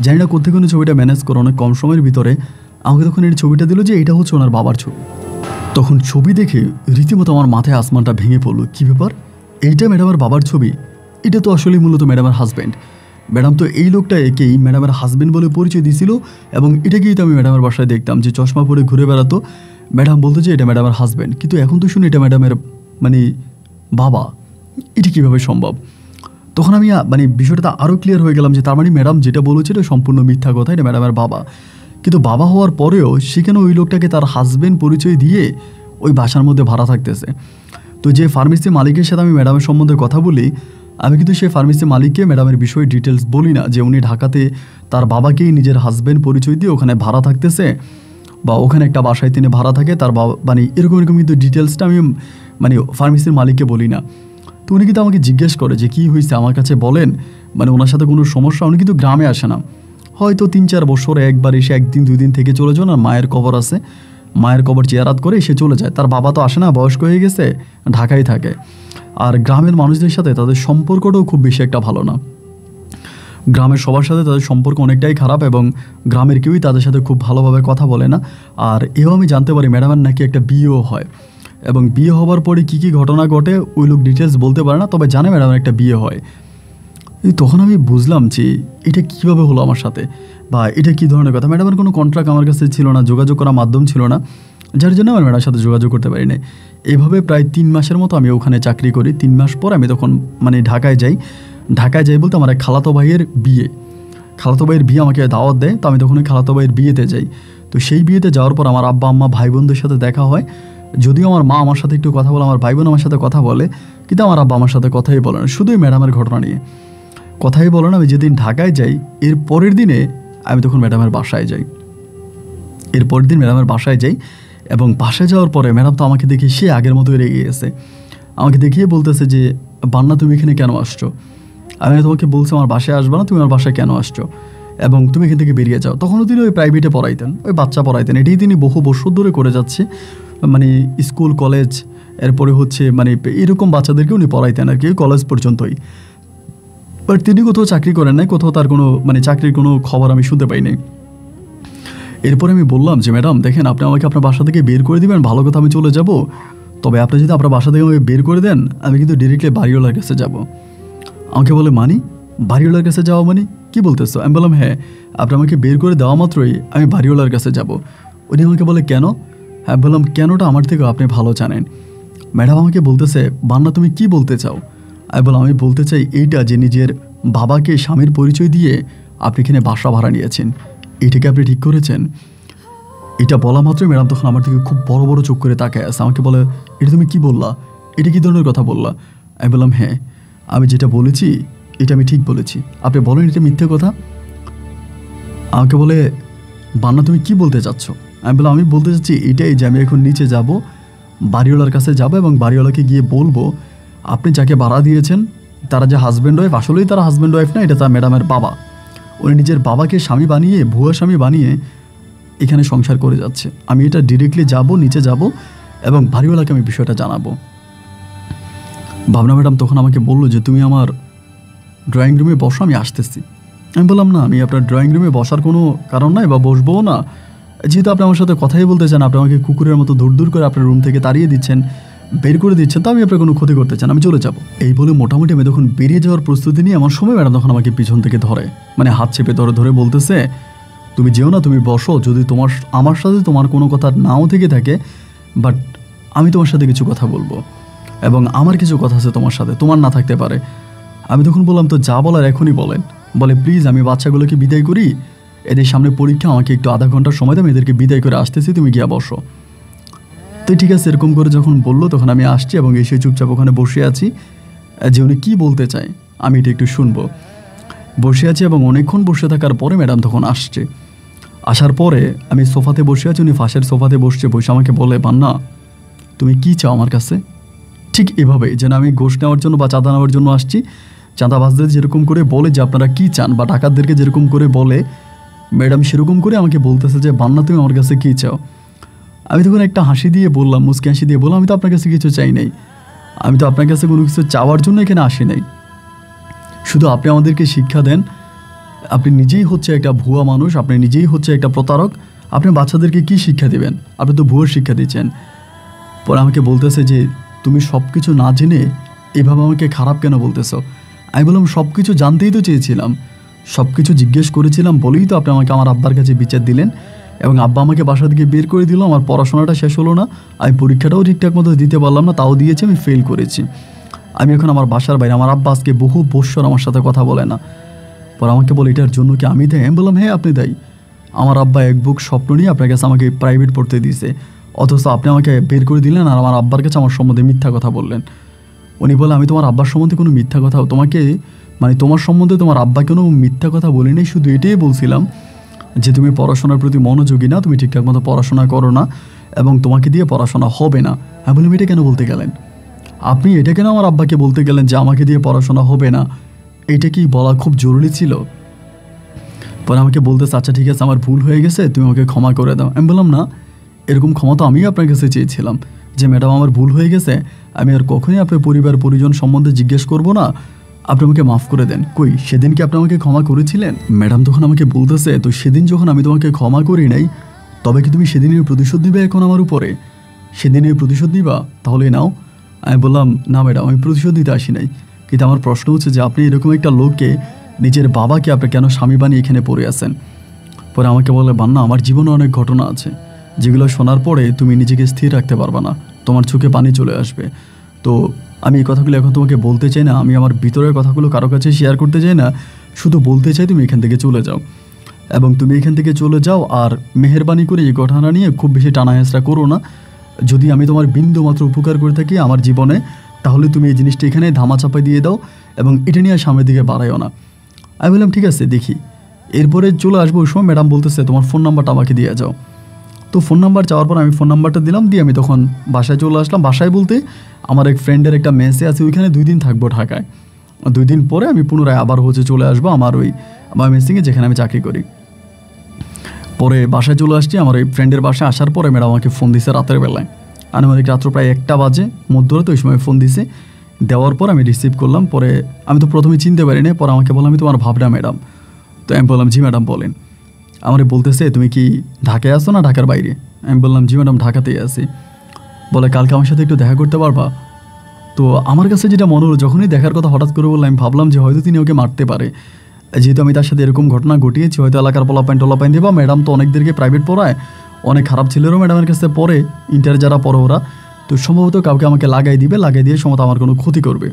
জানি না কোথেকে উনি ছবিটা ম্যানেজ করে অনেক কম সময়ের ভিতরে আমাকে তখন এই ছবিটা দিল যে এটা হচ্ছে ওনার বাবার ছবি। তখন ছবি দেখে রীতিমতো আমার মাথায় আসমানটা ভেঙে পড়লো। কী ব্যাপার, এইটা ম্যাডামের বাবার ছবি? এটা তো আসলে মূলত ম্যাডামের হাজব্যান্ড। ম্যাডাম তো এই লোকটা একেই ম্যাডামের হাজব্যান্ড বলে পরিচয় দিয়েছিল, এবং এটাকেই তো আমি ম্যাডামের বাসায় দেখতাম যে চশমা পরে ঘুরে বেড়াতো। ম্যাডাম বলতো যে এটা ম্যাডামের হাজব্যান্ড, কিন্তু এখন তো শুনি এটা ম্যাডামের মানে বাবা। এটি কীভাবে সম্ভব? তখন আমি মানে বিষয়টা আরও ক্লিয়ার হয়ে গেলাম যে তার মানে ম্যাডাম যেটা বলেছিল সম্পূর্ণ মিথ্যা কথা, এটা ম্যাডামের বাবা। কিন্তু বাবা হওয়ার পরেও সেখানে ওই লোকটাকে তার হাজবেন্ড পরিচয় দিয়ে ওই বাসার মধ্যে ভাড়া থাকতেছে। তো যে ফার্মেসি মালিকের সাথে আমি ম্যাডামের সম্বন্ধে কথা বলি, আমি কিন্তু সেই ফার্মেসি মালিককে ম্যাডামের বিষয়ে ডিটেলস বলি না যে উনি ঢাকাতে তার বাবাকেই নিজের হাজবেন্ড পরিচয় দিয়ে ওখানে ভাড়া থাকতেছে বা ওখানে একটা বাসায় তিনি ভাড়া থাকে তার বাবা, মানে এরকম কিন্তু ডিটেলসটা আমি মানে ফার্মেসির মালিককে বলি না। তো উনি কিন্তু আমাকে জিজ্ঞেস করে যে কী হয়েছে আমার কাছে বলেন, মানে ওনার সাথে কোনো সমস্যা। উনি কিন্তু গ্রামে আসে না, হয়তো 3-4 বছরে একবার এসে 1-2 দিন থেকে চলে যান। আর মায়ের কবর আছে, মায়ের কবর চেয়ারাত করে এসে চলে যায়। তার বাবা তো আসে না, বয়স্ক হয়ে গেছে, ঢাকায় থাকে। আর গ্রামের মানুষদের সাথে তাদের সম্পর্কটাও খুব বেশি একটা ভালো না। গ্রামের সবার সাথে তাদের সম্পর্ক অনেকটাই খারাপ এবং গ্রামের কেউই তাদের সাথে খুব ভালোভাবে কথা বলে না। আর এও আমি জানতে পারি ম্যাডামের নাকি একটা বিয়েও হয়, এবং বিয়ে হওয়ার পরে কী কী ঘটনা ঘটে ওই লোক ডিটেলস বলতে পারে না, তবে জানে ম্যাডামের একটা বিয়ে হয়। তখন আমি বুঝলাম যে এটা কীভাবে হলো আমার সাথে, বা এটা কী ধরনের কথা। ম্যাডামের কোনো কন্ট্রাক্ট আমার কাছে ছিল না, যোগাযোগ করার মাধ্যম ছিল না, যার জন্য আমার ম্যাডামের সাথে যোগাযোগ করতে পারি না। এইভাবে প্রায় 3 মাসের মতো আমি ওখানে চাকরি করি। 3 মাস পর আমি তখন মানে ঢাকায় যাই বলতে আমার এক খালাতো ভাইয়ের বিয়ে আমাকে দাওয়াত দেয়। তো আমি তখন ওই খালাতো ভাইয়ের বিয়েতে যাই। তো সেই বিয়েতে যাওয়ার পর আমার আব্বা আম্মা ভাই বোনদের সাথে দেখা হয়। যদিও আমার মা আমার সাথে একটু কথা বলে, আমার ভাই বোন আমার সাথে কথা বলে, কিন্তু আমার আব্বা আমার সাথে কথাই বলে না, শুধুই ম্যাডামের ঘটনা নিয়ে কথাই বলে না। আমি যেদিন ঢাকায় যাই এর পরের দিনে আমি তখন ম্যাডামের বাসায় যাই। এবং বাসায় যাওয়ার পরে ম্যাডাম তো আমাকে দেখে সে আগের মতোই রেগে গেছে। আমাকে দেখিয়ে বলতেছে যে বান্না তুমি এখানে কেন আসছো? আমি তোমাকে বলছি আমার বাসায় আসবে না, তুমি আমার বাসায় কেন আসছো, এবং তুমি এখান থেকে বেরিয়ে যাও। তখনও তিনি ওই প্রাইভেটে পড়াইতেন, ওই বাচ্চা পড়াইতেন। এটাই তিনি বহু বছর ধরে করে যাচ্ছে, মানে স্কুল কলেজ, এরপরে হচ্ছে মানে এরকম বাচ্চাদেরকে উনি পড়াইতেন আর কি, কলেজ পর্যন্তই। বাট তিনি কোথাও চাকরি করেন নাই, কোথাও তার কোনো মানে চাকরির কোনো খবর আমি শুনতে পাইনি। এরপরে আমি বললাম যে ম্যাডাম দেখেন, আপনি আমাকে আপনার বাসা থেকে বের করে দিবেন, ভালো কথা, আমি চলে যাব। তবে আপনি যদি আপনার বাসা থেকে আমাকে বের করে দেন, আমি কিন্তু ডিরেক্টলি বাড়িওয়ালার কাছে যাব। আমাকে বলে মানি, বাড়িওয়ালার কাছে যাওয়া মানে কী বলতেছো? আমি বললাম হ্যাঁ, আপনি আমাকে বের করে দেওয়া মাত্রই আমি বাড়িওয়ালার কাছে যাব। উনি আমাকে বলে কেন? হ্যাঁ, বললাম কেনটা আমার থেকেও আপনি ভালো জানেন। ম্যাডাম আমাকে বলতেছে বান্না তুমি কি বলতে চাও? আমি বললাম আমি বলতে চাই এইটা যে নিজের বাবাকে স্বামীর পরিচয় দিয়ে আপনি এখানে বাসা ভাড়া নিয়েছেন, এটাকে আপনি ঠিক করেছেন। এটা বলা মাত্রই ম্যাডাম তখন আমার থেকে খুব বড় বড় চোখ করে তাকায় আছে। আমাকে বলে এটা তুমি কি বললা, এটা কী ধরনের কথা বললা? আমি বললাম হ্যাঁ, আমি যেটা বলেছি এটা আমি ঠিক বলেছি, আপনি বলেন এটা মিথ্যে কথা। আমাকে বলে বান্না তুমি কি বলতে চাচ্ছ? আমি বললাম আমি বলতে চাচ্ছি এটাই যে আমি এখন নিচে যাব, বাড়িওয়ালার কাছে যাব এবং বাড়িওয়ালাকে গিয়ে বলবো আপনি যাকে ভাড়া দিয়েছেন তারা যে হাজব্যান্ড ওয়াইফ, আসলেই তারা হাজব্যান্ড ওয়াইফ না, এটা তার ম্যাডামের বাবা। উনি নিজের বাবাকে স্বামী বানিয়ে, ভুয়া স্বামী বানিয়ে এখানে সংসার করে যাচ্ছে। আমি এটা ডিরেক্টলি যাব, নিচে যাব এবং বাড়িওয়ালাকে আমি বিষয়টা জানাবো। ভাবনা ম্যাডাম তখন আমাকে বললো যে তুমি আমার ড্রয়িং রুমে বসো, আমি আসতেছি। আমি বললাম না, আমি আপনার ড্রয়িং রুমে বসার কোনো কারণ নাই বা বসবও না, যেহেতু আপনি আমার সাথে কথাই বলতে চান, আপনি আমাকে কুকুরের মতো দূর করে আপনার রুম থেকে তাড়িয়ে দিচ্ছেন, বের করে দিচ্ছেন, তো আমি আপনার কোনো ক্ষতি করতে চান, আমি চলে যাব। এই বলে মোটামুটি আমি তখন বেরিয়ে যাওয়ার প্রস্তুতি নিয়ে আমার সময় ম্যাডাম তখন আমাকে পিছন থেকে ধরে, মানে হাত চেপে ধরে বলতেছে তুমি যেও না, তুমি বসো, যদি আমার সাথে তোমার কোনো কথা নাও থেকে থাকে, বাট আমি তোমার সাথে কিছু কথা বলবো এবং আমার কিছু কথা আছে তোমার সাথে, তোমার না থাকতে পারে। আমি তখন বললাম তো যা বলার এখনই বলেন। বলে প্লিজ আমি বাচ্চাগুলোকে বিদায় করি, এদের সামনে পরীক্ষা, আমাকে একটু আধা ঘন্টার সময় দাও, আমি এদেরকে বিদায় করে আসতেছি, তুমি গিয়া বসো। তো ঠিক আছে, এরকম করে যখন বললো তখন আমি আসছি এবং এসে চুপচাপ ওখানে বসে আছি যে উনি কী বলতে চায় আমি এটা একটু শুনবো। বসে আছি এবং অনেকক্ষণ বসে থাকার পরে ম্যাডাম তখন আসছে। আসার পরে আমি সোফাতে বসে আছি, উনি পাশের সোফাতে বসে আমাকে বলে বান্না তুমি কি চাও আমার কাছে? ঠিক এভাবে যেন আমি ঘুষ নেওয়ার জন্য বা চাঁদা নেওয়ার জন্য আসছি, চাঁদাবাজদের যেরকম করে বলে যে আপনারা কী চান, বা ডাকাতদেরকে যেরকম করে বলে, ম্যাডাম সেরকম করে আমাকে বলতেছে যে বান্না তুমি আমার কাছে কী চাও? আমি তখন একটা হাসি দিয়ে বললাম, মুচকি হাসি দিয়ে বললাম আমি তো আপনার কাছে কিছু চাই নাই, আমি তো আপনার কাছে কোনো কিছু চাওয়ার জন্য এখানে আসি নাই, শুধু আপনি আমাদেরকে শিক্ষা দেন। আপনি নিজেই হচ্ছে একটা ভুয়া মানুষ, আপনি নিজেই হচ্ছে একটা প্রতারক, আপনি বাচ্চাদেরকে কি শিক্ষা দেবেন? আপনি তো ভুয়ো শিক্ষা দিচ্ছেন। পরে আমাকে বলতেছে যে তুমি সব কিছু না জেনে এভাবে আমাকে খারাপ কেন বলতেছ? আমি বললাম সব কিছু জানতেই তো চেয়েছিলাম, সব কিছু জিজ্ঞেস করেছিলাম বলেই তো আপনি আমাকে আমার আব্বার কাছে বিচার দিলেন এবং আব্বা আমাকে বাসা থেকে বের করে দিল। আমার পড়াশোনাটা শেষ হলো না, আমি পরীক্ষাটাও ঠিকঠাক মতো দিতে পারলাম না, তাও দিয়েছি, আমি ফেল করেছি। আমি এখন আমার বাসার বাইরে, আমার আব্বা আজকে বহু বৎসর আমার সাথে কথা বলে না। পর আমাকে বলে এটার জন্য কি আমি দায়ী? আমি বললাম হ্যাঁ আপনি দায়ী, আমার আব্বা এক বুক স্বপ্ন নিয়ে আপনার কাছে আমাকে প্রাইভেট পড়তে দিয়েছে, অথচ আপনি আমাকে বের করে দিলেন আর আমার আব্বার কাছে আমার সম্বন্ধে মিথ্যা কথা বললেন। উনি বলে আমি তোমার আব্বার সম্বন্ধে কোনো মিথ্যা কথা তোমাকে মানে তোমার সম্বন্ধে তোমার আব্বা কোনো মিথ্যা কথা বলিনি, শুধু এটাই বলছিলাম যে তুমি পড়াশোনার প্রতি মনোযোগী না, তুমি ঠিকঠাক মতো পড়াশোনা করো না এবং তোমাকে দিয়ে পড়াশোনা হবে না। আমি বললাম এটা কেন বলতে গেলেন আপনি, এটা কেন আমার আব্বাকে বলতে গেলেন যে আমাকে দিয়ে পড়াশোনা হবে না? এটা কি বলা খুব জরুরি ছিল? পরে আমাকে বলতেছে আচ্ছা ঠিক আছে আমার ভুল হয়ে গেছে, তুমি আমাকে ক্ষমা করে দাও। আমি বললাম না, এরকম ক্ষমা তো আমি আপনার কাছে চেয়েছিলাম যে ম্যাডাম আমার ভুল হয়ে গেছে, আমি আর কখনোই আপনার পরিবার পরিজন সম্বন্ধে জিজ্ঞেস করব না, আপনি আমাকে মাফ করে দেন। কই সেদিন কি আপনি আমাকে ক্ষমা করেছিলেন? ম্যাডাম তখন আমাকে বলতেছে তো সেদিন যখন আমি তোমাকে ক্ষমা করি নাই, তবে কি তুমি সেদিনের প্রতিশোধ নিবে এখন আমার উপরে? সেদিনের প্রতিশোধ নিবা? তাহলে নাও। আমি বললাম না ম্যাডাম, আমি প্রতিশোধ নিতে আসি নাই, কিন্তু আমার প্রশ্ন হচ্ছে যে আপনি এরকম একটা লোককে, নিজের বাবাকে আপনি কেন স্বামী বানিয়ে এখানে পড়ে আছেন? পরে আমাকে বলে বান্না আমার জীবনে অনেক ঘটনা আছে যেগুলো শোনার পরে তুমি নিজেকে স্থির রাখতে পারবা না, তোমার চোখে পানি চলে আসবে। তো আমি এই কথাগুলো এখন তোমাকে বলতে চাই না, আমি আমার ভিতরের কথাগুলো কারো কাছে শেয়ার করতে চাই না, শুধু বলতে চাই তুমি এখান থেকে চলে যাও এবং তুমি এখান থেকে চলে যাও। আর মেহেরবানি করে এই ঘটনা নিয়ে খুব বেশি টানা হেঁচড়া করো না। যদি আমি তোমার বিন্দু মাত্র উপকার করে থাকি আমার জীবনে, তাহলে তুমি এই জিনিসটা এখানে ধামাচাপা দিয়ে দাও এবং এটা নিয়ে সামনের দিকে বাড়াইও না। আমি বললাম ঠিক আছে দেখি। এরপরে চলে আসবো ওই সময় ম্যাডাম বলতেছে তোমার ফোন নাম্বারটা আমাকে দিয়ে যাও। তো ফোন নাম্বার চাওয়ার পর আমি ফোন নাম্বারটা দিলাম, দিয়ে আমি তখন বাসায় চলে আসলাম। বাসায় বলতে আমার এক ফ্রেন্ডের একটা মেসে আছে, ওইখানে 2 দিন থাকবো ঢাকায়। 2 দিন পরে আমি পুনরায় আবার চলে আসবো আমার মেসিংয়ে যেখানে আমি চাকরি করি। পরে বাসায় চলে আসছি, আমার ওই ফ্রেন্ডের বাসায় আসার পরে ম্যাডাম আমাকে ফোন দিছে রাতের বেলায়, আনুমানিক রাত্র প্রায় 1টা বাজে মধ্যরাতে ওই সময় ফোন দিছে। দেওয়ার পর আমি রিসিভ করলাম। পরে আমি তো প্রথমে চিনতে পারিনি, পরে আমাকে বললাম আমি তোমার ভাবনা ম্যাডাম। তো আমি বললাম জি ম্যাডাম বলেন। আমারে বলতেছে তুমি কি ঢাকায় আসো না ঢাকার বাইরে? আমি বললাম জি ম্যাডাম ঢাকাতেই আছি। বলে কালকে আমার সাথে একটু দেখা করতে পারবা? তো আমার কাছে যেটা মনে হলো, যখনই দেখার কথা হঠাৎ করে বললাম, আমি ভাবলাম যে হয়তো তিনি ওকে মারতে পারে, যেহেতু আমি তার সাথে এরকম ঘটনা ঘটিয়েছি, হয়তো এলাকার পোলাপাইন দেবা। ম্যাডাম তো অনেকদেরকে প্রাইভেট পড়ায়, অনেক খারাপ ছেলেরও ম্যাডামের কাছে পড়ে, ইন্টার যারা পড়ে ওরা, তো সম্ভবত কাউকে আমাকে লাগাই দিয়ে সম্ভবত আমার কোনো ক্ষতি করবে।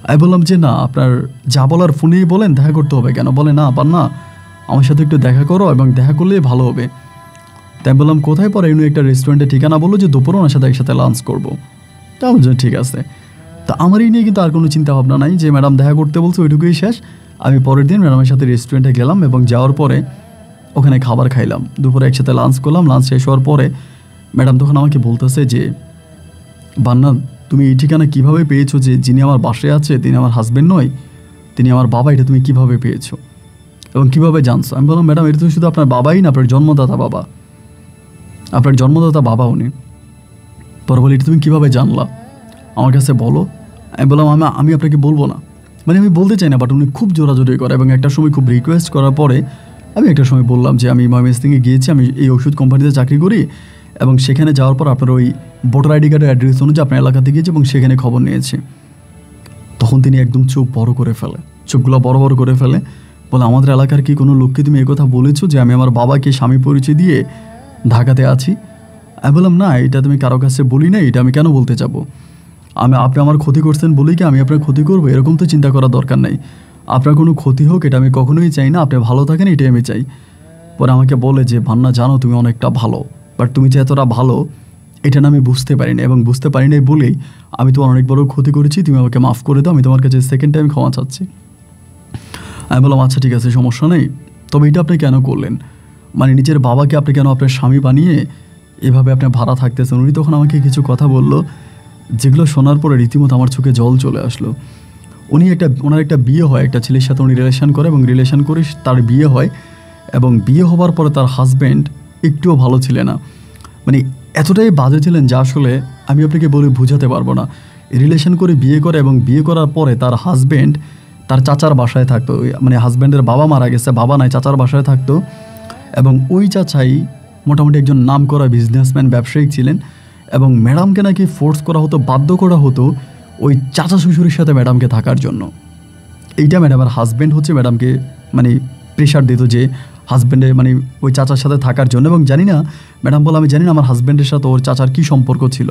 আমি বললাম যে না, আপনার যা বলার ফোনেই বলেন, দেখা করতে হবে কেন? বলে না আবার না, আমার সাথে একটু দেখা করো এবং দেখা করলেই ভালো হবে। তাই আমি বললাম কোথায়? পরে এমনি একটা রেস্টুরেন্টের ঠিকানা বললো যে দুপুরে ওনার সাথে একসাথে লাঞ্চ করবো। তা বলছি ঠিক আছে। তা আমার এই নিয়ে কিন্তু আর কোনো চিন্তা ভাবনা নাই, যে ম্যাডাম দেখা করতে বলছে ওইটুকুই শেষ। আমি পরের দিন ম্যাডামের সাথে রেস্টুরেন্টে গেলাম এবং যাওয়ার পরে ওখানে খাবার খাইলাম, দুপুরে একসাথে লাঞ্চ করলাম। লাঞ্চ শেষ হওয়ার পরে ম্যাডাম তখন আমাকে বলতেছে যে বান্না তুমি এই ঠিকানা কীভাবে পেয়েছো, যে যিনি আমার বাসায় আছে তিনি আমার হাজব্যান্ড নয়, তিনি আমার বাবা, এটা তুমি কীভাবে পেয়েছো এবং কীভাবে জানছো? আমি বললাম ম্যাডাম এটা তো শুধু আপনার বাবাই না, আপনার জন্মদাতা বাবা, আপনার জন্মদাতা বাবা উনি। পরে বলি এটা তুমি কীভাবে জানলা, আমার কাছে বলো। আমি বললাম আমি আপনাকে বলবো না, মানে আমি বলতে চাই না, বাট উনি খুব জোরাজোরি করে এবং একটা সময় খুব রিকোয়েস্ট করার পরে আমি একটা সময় বললাম যে আমি ময়মনসিংহে গিয়েছি, আমি এই ওষুধ কোম্পানিতে চাকরি করি এবং সেখানে যাওয়ার পর আপনার ওই ভোটার আইডি কার্ডের অ্যাড্রেস অনুযায়ী আপনার এলাকাতে গিয়েছি এবং সেখানে খবর নিয়েছি। তখন তিনি একদম চোখ বড় করে ফেলে, চোখগুলো বড় বড় করে ফেলে, বলে আমাদের এলাকার কি কোনো লোককে তুমি একথা বলেছো যে আমি আমার বাবাকে স্বামী পরিচয় দিয়ে ঢাকাতে আছি? আমি বললাম না, এটা তুমি কারো কাছে বলি না, এটা আমি কেন বলতে যাবো? আপনি আমার ক্ষতি করছেন বলেই কি আমি আপনার ক্ষতি করবো? এরকম তো চিন্তা করার দরকার নেই, আপনার কোনো ক্ষতি হোক এটা আমি কখনোই চাই না, আপনি ভালো থাকেন এটাই আমি চাই। পরে আমাকে বলে যে ভান্না জানো তুমি অনেকটা ভালো, বাট তুমি যে এতটা ভালো এটা না আমি বুঝতে পারিনি, এবং বুঝতে পারি নাই বলেই আমি তোমার অনেক বড় ক্ষতি করেছি, তুমি আমাকে মাফ করে দাও, আমি তোমার কাছে সেকেন্ড টাইম ক্ষমা চাচ্ছি। আমি বললাম আচ্ছা ঠিক আছে সমস্যা নেই, তবে এটা আপনি কেন করলেন? মানে নিজের বাবাকে আপনি কেন আপনার স্বামী বানিয়ে এভাবে আপনি ভাড়া থাকতেছেন? উনি তখন আমাকে কিছু কথা বললো যেগুলো শোনার পরে রীতিমতো আমার চোখে জল চলে আসলো। ওনার একটা বিয়ে হয়, একটা ছেলের সাথে উনি রিলেশন করে এবং রিলেশন করে তার বিয়ে হয়, এবং বিয়ে হবার পরে তার হাজব্যান্ড একটুও ভালো ছিল না, মানে এতটাই বাজে ছিলেন যা আসলে আমি আপনাকে বলে বোঝাতে পারবো না। রিলেশন করে বিয়ে করে এবং বিয়ে করার পরে তার হাজব্যান্ড তার চাচার বাসায় থাকতো, মানে হাজব্যান্ডের বাবা মারা গেছে, বাবা নাই, চাচার বাসায় থাকতো, এবং ওই চাচাই মোটামুটি একজন নামকরা বিজনেসম্যান ব্যবসায়িক ছিলেন, এবং ম্যাডামকে নাকি ফোর্স করা হতো, বাধ্য করা হতো ওই চাচা শ্বশুরের সাথে ম্যাডামকে থাকার জন্য। এইটা ম্যাডামের হাজব্যান্ড ম্যাডামকে মানে প্রেশার দিত যে হাজব্যান্ডের মানে ওই চাচার সাথে থাকার জন্য। এবং জানি না, ম্যাডাম বলে আমি জানি না আমার হাজব্যান্ডের সাথে ওর চাচার কী সম্পর্ক ছিল,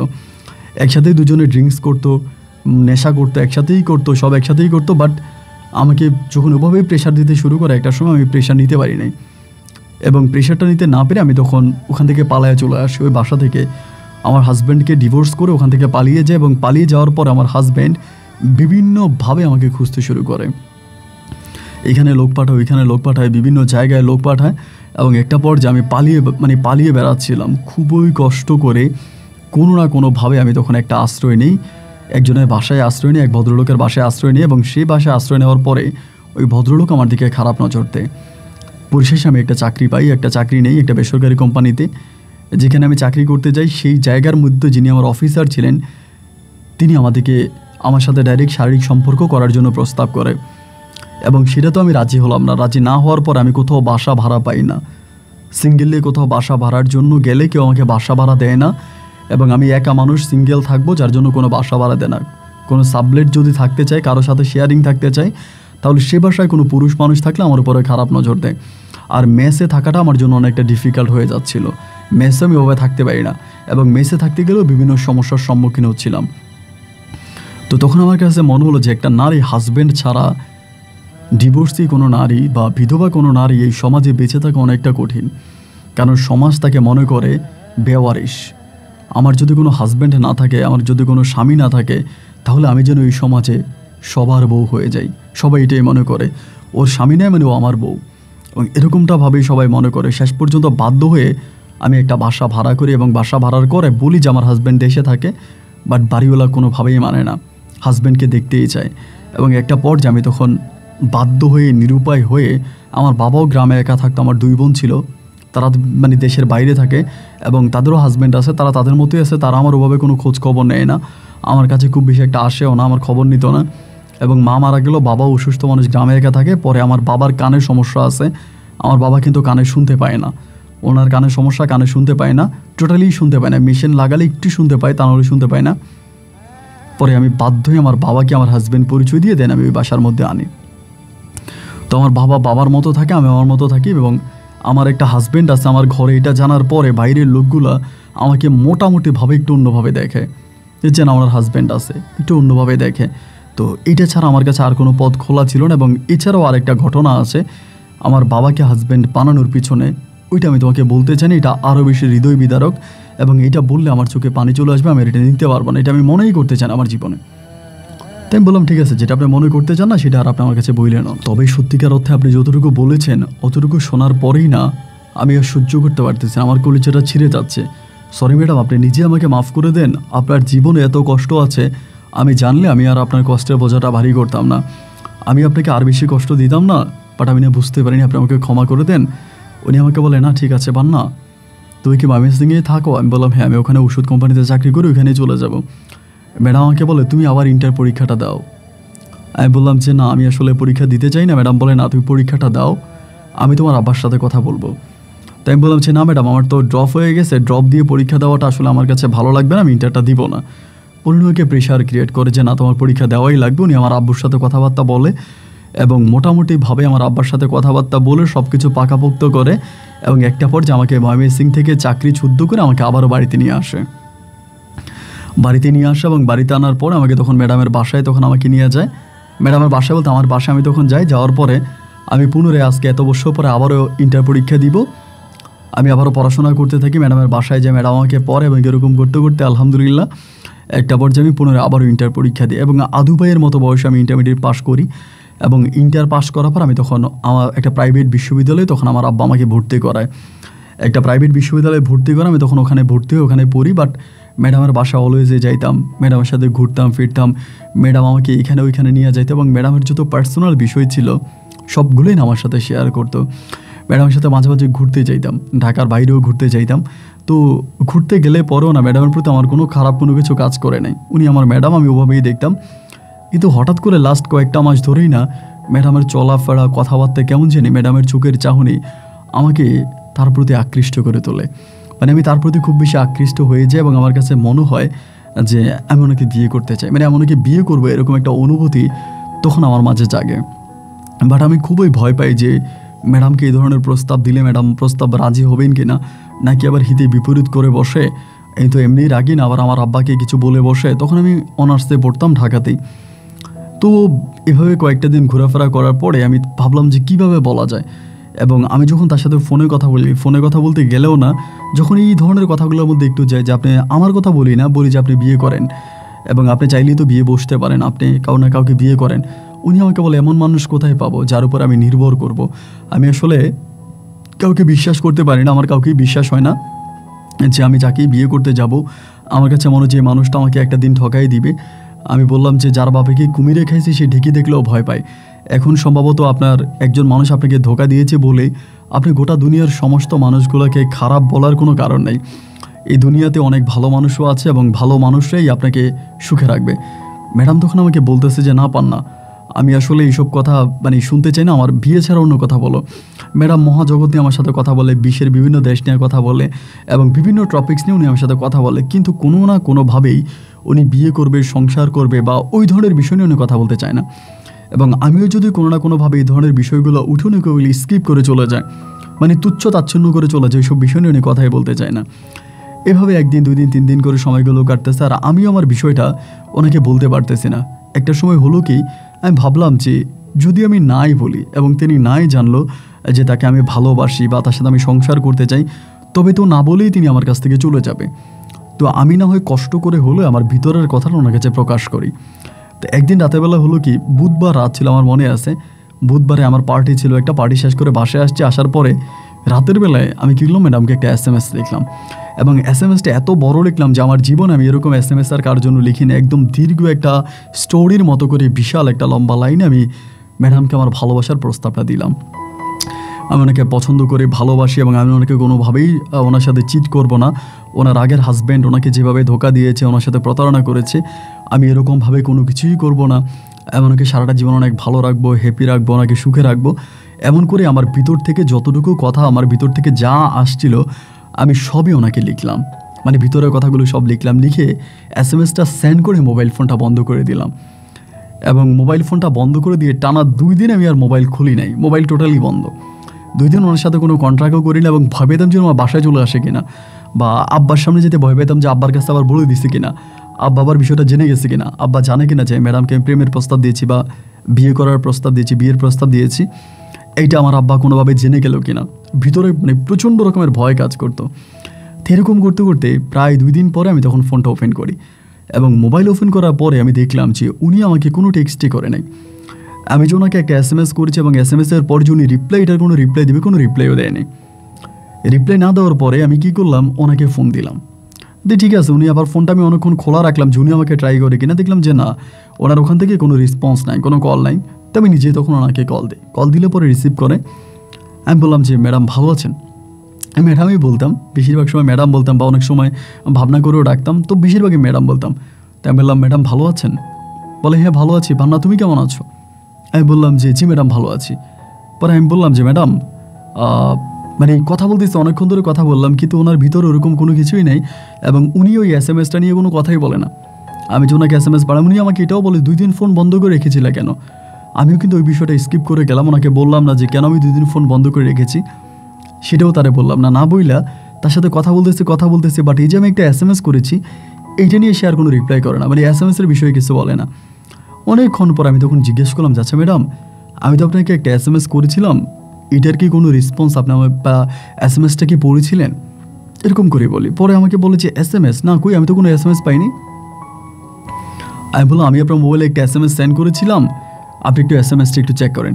একসাথেই দুজনে ড্রিঙ্কস করতো, নেশা করতো, একসাথেই করতো, সব একসাথেই করতো, বাট আমাকে যখন ওভাবেই প্রেশার দিতে শুরু করে একটা সময় আমি প্রেশার নিতে পারি নাই। এবং প্রেশারটা নিতে না পেরে আমি তখন ওখান থেকে পালায়ে চলে আসি। ওই বাসা থেকে আমার হাজব্যান্ডকে ডিভোর্স করে ওখান থেকে পালিয়ে যায়, এবং পালিয়ে যাওয়ার পর আমার হাজব্যান্ড বিভিন্নভাবে আমাকে খুঁজতে শুরু করে। এখানে লোক পাঠায়, ওইখানে লোক পাঠায়, বিভিন্ন জায়গায় লোক পাঠায়, এবং একটা পর্যায়ে আমি পালিয়ে বেড়াচ্ছিলাম খুবই কষ্ট করে। কোনো না কোনোভাবে আমি তখন একটা আশ্রয় নিই, একজনের বাসায় আশ্রয় নিই, এক ভদ্রলোকের বাসায় আশ্রয় নিই, এবং সেই বাসায় আশ্রয় নেওয়ার পরে ওই ভদ্রলোক আমার দিকে খারাপ নজর দেয়। পরিশেষে আমি একটা চাকরি পাই, একটা চাকরি নেই একটা বেসরকারি কোম্পানিতে। যেখানে আমি চাকরি করতে যাই সেই জায়গার মধ্যে যিনি আমার অফিসার ছিলেন তিনি আমার সাথে ডাইরেক্ট শারীরিক সম্পর্ক করার জন্য প্রস্তাব করে, এবং সেটা তো আমি রাজি হলাম না। রাজি না হওয়ার পর আমি কোথাও বাসা ভাড়া পাই না। সিঙ্গেলে কোথাও বাসা ভাড়ার জন্য গেলে কেউ আমাকে বাসা ভাড়া দেয় না, এবং আমি একা মানুষ সিঙ্গেল থাকবো, যার জন্য কোনো বাসা ভাড়া দেয় না। কোনো সাবলেট যদি থাকতে চাই, কারোর সাথে শেয়ারিং থাকতে চাই, তাহলে সে বাসায় কোনো পুরুষ মানুষ থাকলে আমার উপরে খারাপ নজর দেয়। আর মেসে থাকাটা আমার জন্য অনেকটা ডিফিকাল্ট হয়ে যাচ্ছিল। মেসে আমি ওভাবে থাকতে পারি না, এবং মেসে থাকতে গেলেও বিভিন্ন সমস্যার সম্মুখীন হচ্ছিলাম। তো তখন আমার কাছে মনে হলো যে একটা নারী হাজব্যান্ড ছাড়া, ডিভোর্সি কোনো নারী বা বিধবা কোনো নারী এই সমাজে বেঁচে থাকা অনেকটা কঠিন, কারণ সমাজ তাকে মনে করে বেওয়ারিশ। আমার যদি কোনো হাজব্যান্ড না থাকে, আমার যদি কোনো স্বামী না থাকে, তাহলে আমি যেন এই সমাজে সবার বউ হয়ে যাই। সবাই এটাই মনে করে, ওর স্বামী নেই মানে ও আমার বউ, এবং এরকমটা ভাবেই সবাই মনে করে। শেষ পর্যন্ত বাধ্য হয়ে আমি একটা বাসা ভাড়া করি, এবং বাসা ভাড়ার করে বলি যে আমার হাজব্যান্ড দেশে থাকে, বাট বাড়িওয়ালা কোনোভাবেই মানে না, হাজব্যান্ডকে দেখতেই চায়। এবং একটা পর্যায়ে আমি তখন বাধ্য হয়ে, নিরুপায় হয়ে, আমার বাবাও গ্রামে একা থাকতো, আমার 2 বোন ছিল, তারা দেশের বাইরে থাকে, এবং তাদেরও হাজব্যান্ড আছে, তারা তাদের মতোই আছে, তারা আমার ওভাবে কোনো খোঁজ খবর নেয় না, আমার কাছে খুব বেশি একটা আসেও না, আমার খবর নিত না। এবং মা মারা গেল, বাবাও অসুস্থ মানুষ, গ্রামে একা থাকে। পরে আমার বাবার কানের সমস্যা আছে, আমার বাবা কিন্তু কানে শুনতে পায় না, ওনার কানের সমস্যা, কানে শুনতে পায় না, টোটালি শুনতে পায় না, মেশিন লাগালে একটু শুনতে পায়, তা নাহলে শুনতে পায় না। পরে আমি বাধ্য হয়ে আমার বাবাকে আমার হাজব্যান্ড পরিচয় দিয়ে দেন, আমি ওই বাসার মধ্যে আনি। তো আমার বাবা বাবার মতো থাকে, আমি আমার মতো থাকি, এবং আমার একটা হাজব্যান্ড আছে আমার ঘরে। এটা জানার পরে বাইরের লোকগুলো আমাকে মোটামুটিভাবে একটু অন্যভাবে দেখে, যে না আমার হাজব্যান্ড আছে, একটু অন্যভাবে দেখে। তো এটা ছাড়া আমার কাছে আর কোনো পথ খোলা ছিল না। এবং এছাড়াও আরেকটা ঘটনা আছে আমার বাবাকে হাজব্যান্ড বানানোর পিছনে, ওইটা আমি তোমাকে বলতে চাই না, এটা আরও বেশি হৃদয় বিদারক, এবং এটা বললে আমার চোখে পানি চলে আসবে, আমি এটা নিতে পারবো না, এটা আমি মনেই করতে চাই না আমার জীবনে। তাই আমি বললাম ঠিক আছে, যেটা আপনি মনে করতে চান না সেটা আর আপনি আমার কাছে বললেন না। তবে সত্যিকার অর্থে আপনি যতটুকু বলেছেন অতটুকু শোনার পরেই না আমি আর সহ্য করতে পারতেছি, আমার কলিজাটা ছিঁড়ে যাচ্ছে। সরি ম্যাডাম, আপনি নিজে আমাকে মাফ করে দেন। আপনার জীবনে এত কষ্ট আছে, আমি জানলে আমি আর আপনার কষ্টের বোঝাটা ভারী করতাম না, আমি আপনাকে আর বেশি কষ্ট দিতাম না, বাট আমি না বুঝতে পারিনি, আপনি আমাকে ক্ষমা করে দেন। উনি আমাকে বলে না ঠিক আছে বান্না, তুই কি ময়মনসিংহে থাকো? আমি বললাম হ্যাঁ, আমি ওখানে ওষুধ কোম্পানিতে চাকরি করি, ওখানেই চলে যাব। ম্যাডাম আমাকে বলে তুমি আবার ইন্টার পরীক্ষাটা দাও। আমি বললাম যে না, আমি আসলে পরীক্ষা দিতে চাই না। ম্যাডাম বলে না, তুমি পরীক্ষাটা দাও, আমি তোমার আব্বার সাথে কথা বলবো। তাই আমি বললাম যে না ম্যাডাম, আমার তো ড্রপ হয়ে গেছে, ড্রপ দিয়ে পরীক্ষা দেওয়াটা আসলে আমার কাছে ভালো লাগবে না, আমি ইন্টারটা দিব না। উনি ওকে প্রেশার ক্রিয়েট করে যে না তোমার পরীক্ষা দেওয়াই লাগবে। উনি আমার আব্বুর সাথে কথাবার্তা বলে, এবং মোটামুটিভাবে আমার আব্বার সাথে কথাবার্তা বলে সব কিছু পাকাপোক্ত করে, এবং একটা পর্যায়ে আমাকে ময়মনসিংহ থেকে চাকরি শুদ্ধ করে আমাকে আবারও বাড়িতে নিয়ে আসে। এবং বাড়িতে আনার পর আমাকে তখন ম্যাডামের বাসায় তখন আমাকে নিয়ে যায়। ম্যাডামের বাসায় বলতে আমার বাসায় আমি তখন যাই। যাওয়ার পরে আমি পুনরায় আজকে এত বছর পরে আবারও ইন্টার পরীক্ষা দিব, আমি আবারও পড়াশোনা করতে থাকি। ম্যাডামের বাসায় যাই, ম্যাডাম আমাকে পড়ে, এবং এরকম করতে করতে আলহামদুলিল্লাহ একটা পর্যায়ে আমি পুনরায় আবারও ইন্টার পরীক্ষা দিই, এবং আদু ভাইয়ের মতো বয়সে আমি ইন্টারমিডিয়েট পাস করি। এবং ইন্টার পাস করার পর আমি তখন আমার একটা প্রাইভেট বিশ্ববিদ্যালয়ে তখন আমার আব্বা আমাকে ভর্তি করায়, একটা প্রাইভেট বিশ্ববিদ্যালয়ে ভর্তি করে আমি তখন ওখানে ভর্তি হয়ে ওখানে পড়ি। বাট ম্যাডামের বাসা অলওয়েজে যাইতাম, ম্যাডামের সাথে ঘুরতাম ফিরতাম, ম্যাডাম আমাকে এখানে ওইখানে নিয়ে যাইতো, এবং ম্যাডামের যত পার্সোনাল বিষয় ছিল সবগুলোই না আমার সাথে শেয়ার করতো। ম্যাডামের সাথে মাঝে মাঝে ঘুরতে যাইতাম, ঢাকার বাইরেও ঘুরতে যাইতাম। তো ঘুরতে গেলে পরেও না ম্যাডামের প্রতি আমার কোনো খারাপ কোনো কিছু কাজ করে নাই, উনি আমার ম্যাডাম, আমি ওভাবেই দেখতাম। কিন্তু হঠাৎ করে লাস্ট কয়েকটা মাস ধরেই না ম্যাডামের চলাফেরা, কথাবার্তা কেমন জানি, ম্যাডামের চোখের চাহনি আমাকে তার প্রতি আকৃষ্ট করে তোলে। মানে আমি তার প্রতি খুব বেশি আকৃষ্ট হয়ে যাই, এবং আমার কাছে মনে হয় যে আমি ওনাকে বিয়ে করতে চাই, মানে আমি ওনাকে বিয়ে করবো, এরকম একটা অনুভূতি তখন আমার মাঝে জাগে। বাট আমি খুবই ভয় পাই যে ম্যাডামকে এই ধরনের প্রস্তাব দিলে ম্যাডাম প্রস্তাব রাজি হবেন কি না, নাকি আবার হিতে বিপরীত করে বসে, এই তো এমনিই রাগি না, আবার আমার আব্বাকে কিছু বলে বসে। তখন আমি অনার্সে পড়তাম ঢাকাতেই। তো এভাবে কয়েকটা দিন ঘোরাফেরা করার পরে আমি ভাবলাম যে কিভাবে বলা যায়, এবং আমি যখন তার সাথে ফোনে কথা বলি, ফোনে কথা বলতে গেলেও না, যখন এই ধরনের কথাগুলোর মধ্যে একটু যায় যে আপনি আমার কথা বলি না, বলি যে আপনি বিয়ে করেন এবং আপনি চাইলেই তো বিয়ে বসতে পারেন, আপনি কাউ না কাউকে বিয়ে করেন, উনি আমাকে বলে এমন মানুষ কোথায় পাবো যার উপর আমি নির্ভর করব। আমি আসলে কাউকে বিশ্বাস করতে পারি না, আমার কাউকেই বিশ্বাস হয় না যে আমি যাকেই বিয়ে করতে যাব আমার কাছে মনে হচ্ছে এই মানুষটা আমাকে একটা দিন ঠকাই দিবে। আমি বললাম যে যার বাপেকে কুমিরে খাইছে সে ঢেকে দেখলেও ভয় পায়। এখন সম্ভবত আপনার একজন মানুষ আপনাকে ধোকা দিয়েছে বলে আপনি গোটা দুনিয়ার সমস্ত মানুষগুলোকে খারাপ বলার কোনো কারণ নেই। এই দুনিয়াতে অনেক ভালো মানুষও আছে এবং ভালো মানুষরাই আপনাকে সুখে রাখবে। ম্যাডাম তখন আমাকে বলতেছে যে না পান না, আমি আসলে এইসব কথা মানে শুনতে চাই না, আমার বিয়ে ছাড়া অন্য কথা বলো। ম্যাডাম মহাজগৎ নিয়ে আমার সাথে কথা বলে, বিশ্বের বিভিন্ন দেশ নিয়ে কথা বলে এবং বিভিন্ন টপিকস নিয়ে উনি আমার সাথে কথা বলে, কিন্তু কোনো না কোনোভাবেই উনি বিয়ে করবে, সংসার করবে বা ওই ধরনের বিষয় নিয়ে উনি কথা বলতে চায় না। এবং আমিও যদি কোনো না কোনোভাবে এই ধরনের বিষয়গুলো উঠে উনি কেউগুলি স্কিপ করে চলে যায়, মানে তুচ্ছ তাচ্ছন্ন করে চলে যায়, এইসব বিষয় নিয়ে উনি কথাই বলতে চায় না। এভাবে একদিন, 2 দিন, 3 দিন করে সময়গুলো কাটতেছে আর আমিও আমার বিষয়টা ওনাকে বলতে পারতেছি না। একটা সময় হলো কি, আমি ভাবলাম যে যদি আমি নাই বলি এবং তিনি নাই জানলো যে তাকে আমি ভালোবাসি বা তার সাথে আমি সংসার করতে চাই, তবে তো না বলেই তিনি আমার কাছ থেকে চলে যাবে। তো আমি না হয় কষ্ট করে হলেও আমার ভিতরের কথাটা ওনার কাছে প্রকাশ করি। তো একদিন রাতেরবেলা হলো কি, বুধবার রাত ছিল, আমার মনে আছে। বুধবারে আমার পার্টি ছিল, একটা পার্টি শেষ করে বাসায় আসছি, আসার পরে রাতের বেলায় আমি কী করলাম, ম্যাডামকে একটা SMS লিখলাম এবং SMS-টা এত বড় লিখলাম যে আমার জীবনে আমি এরকম SMS আর কার জন্য লিখিনি। একদম দীর্ঘ একটা স্টোরির মতো করে বিশাল একটা লম্বা লাইনে আমি ম্যাডামকে আমার ভালোবাসার প্রস্তাবটা দিলাম। আমি ওনাকে পছন্দ করে ভালোবাসি এবং আমি ওনাকে কোনোভাবেই ওনার সাথে চিট করব না। ওনার আগের হাজব্যান্ড ওনাকে যেভাবে ধোকা দিয়েছে, ওনার সাথে প্রতারণা করেছে, আমি এরকমভাবে কোনো কিছুই করব না। আমি ওনাকে সারাটা জীবন অনেক ভালো রাখবো, হ্যাপি রাখবো, ওনাকে সুখে রাখবো। এমন করে আমার ভিতর থেকে যতটুকু কথা, আমার ভিতর থেকে যা আসছিল আমি সবই ওনাকে লিখলাম, মানে ভিতরের কথাগুলো সব লিখলাম। লিখে SMS-টা সেন্ড করে মোবাইল ফোনটা বন্ধ করে দিলাম এবং মোবাইল ফোনটা বন্ধ করে দিয়ে টানা 2 দিন আমি আর মোবাইল খুলি নাই, মোবাইল টোটালি বন্ধ। 2 দিন ওনার সাথে কোনো কন্ট্রাক্টও করি না এবং ভয় পেতাম যে আমার বাসায় চলে আসে কিনা, বা আব্বার সামনে যেতে ভয় পেতাম যে আব্বার কাছে আবার বলে দিছে কিনা, আব্বা আবার বিষয়টা জেনে গেছে কিনা, আব্বা জানে কিনা যে ম্যাডামকে আমি প্রেমের প্রস্তাব দিয়েছি বা বিয়ে করার প্রস্তাব দিয়েছি, বিয়ের প্রস্তাব দিয়েছি, এইটা আমার আব্বা কোনোভাবে জেনে গেল কিনা। ভিতরে মানে প্রচণ্ড রকমের ভয় কাজ করতো। এরকম করতে করতে প্রায় 2 দিন পরে আমি তখন ফোনটা ওপেন করি এবং মোবাইল ওপেন করার পরে আমি দেখলাম যে উনি আমাকে কোনো টেক্সটই করে নাই। আমি যে ওনাকে একটা SMS করেছি এবং SMS-এর পর যে উনি এটার কোনো রিপ্লাই দেবে, কোনো রিপ্লাইও দেয়নি। রিপ্লাই না দেওয়ার পরে আমি কী করলাম, ওনাকে ফোন দিলাম। ঠিক আছে, উনি আবার ফোনটা আমি অনেকক্ষণ খোলা রাখলাম যে উনি আমাকে ট্রাই করে কিনা, দেখলাম যে না, ওনার ওখান থেকে কোনো রেসপন্স নাই, কোনো কল নাই। তো আমি নিজে তখন ওনাকে কল দিই, কল দিলে পরে রিসিভ করে। আমি বললাম যে ম্যাডাম ভালো আছেন, আমি ম্যাডামই বলতাম, বেশিরভাগ সময় ম্যাডাম বলতাম বা অনেক সময় ভাবনা করেও ডাকতাম, তো বেশিরভাগই ম্যাডাম বলতাম। তাই আমি বললাম ম্যাডাম ভালো আছেন? বলে হ্যাঁ ভালো আছি। ভাবনা তুমি কেমন আছো? আমি বললাম যে জি ম্যাডাম ভালো আছি। পরে আমি বললাম যে ম্যাডাম মানে কথা বলতেছি, অনেকক্ষণ ধরে কথা বললাম, কিন্তু ওনার ভিতরে ওরকম কোনো কিছুই নেই এবং উনি ওই SMS-টা নিয়ে কোনো কথাই বলে না। আমি যে ওনাকে SMS পাঠাম, উনি আমাকে এটাও বলে 2 দিন ফোন বন্ধ করে রেখেছিলে কেন? আমিও কিন্তু ওই বিষয়টা স্কিপ করে গেলাম, ওনাকে বললাম না যে কেন আমি 2 দিন ফোন বন্ধ করে রেখেছি, সেটাও তারে বললাম না। না বইলা তার সাথে কথা বলতেছে, বাট এই যে আমি একটা SMS করেছি এইটা নিয়ে সে আর কোনো রিপ্লাই করে না, মানে SMS-এর বিষয়ে কিছু বলে না। অনেকক্ষণ পর আমি তখন জিজ্ঞেস করলাম, আচ্ছা ম্যাডাম আমি তো আপনাকে একটা SMS করেছিলাম, এটার কি কোনো রেসপন্স আপনি আমার বা SMS-টা কি পড়েছিলেন? এরকম করে বলি। পরে আমাকে বলে যে SMS না, কই আমি তো কোনো SMS পাইনি। আমি বললাম আমি আপনার মোবাইলে একটা SMS সেন্ড করেছিলাম, আপনি একটু SMS-টা একটু চেক করেন।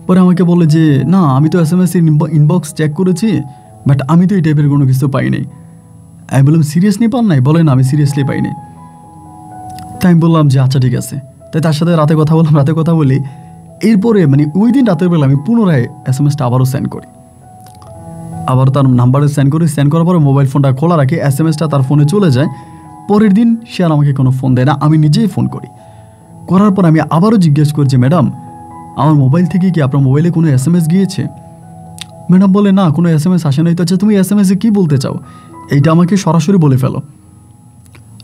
পরে আমাকে বলে যে না, আমি তো SMS-এর ইনবক্স চেক করেছি, বাট আমি তো এই টাইপের কোনো কিছু পাইনি। আমি বললাম সিরিয়াসলি পান নাই? বলে না, আমি সিরিয়াসলি পাইনি। তাই আমি বললাম যে আচ্ছা ঠিক আছে। তাই তার সাথে রাতে কথা বলি। এরপরে মানে ওই দিন রাতের বেলা আমি পুনরায় SMS-টা আবারও সেন্ড করি, আবার তার নাম্বারে সেন্ড করার পরে মোবাইল ফোনটা খোলা রাখি, SMS-টা তার ফোনে চলে যায়। পরের দিন সে আর আমাকে কোনো ফোন দেয় না, আমি নিজেই ফোন করি। করার পর আমি আবারও জিজ্ঞেস করছি ম্যাডাম আমার মোবাইল থেকে কি আপনার মোবাইলে কোনো SMS গিয়েছে? ম্যাডাম বলে না, কোনো SMS আসে নাই। তো আচ্ছা তুমি SMS-এ কী বলতে চাও এইটা আমাকে সরাসরি বলে ফেলো।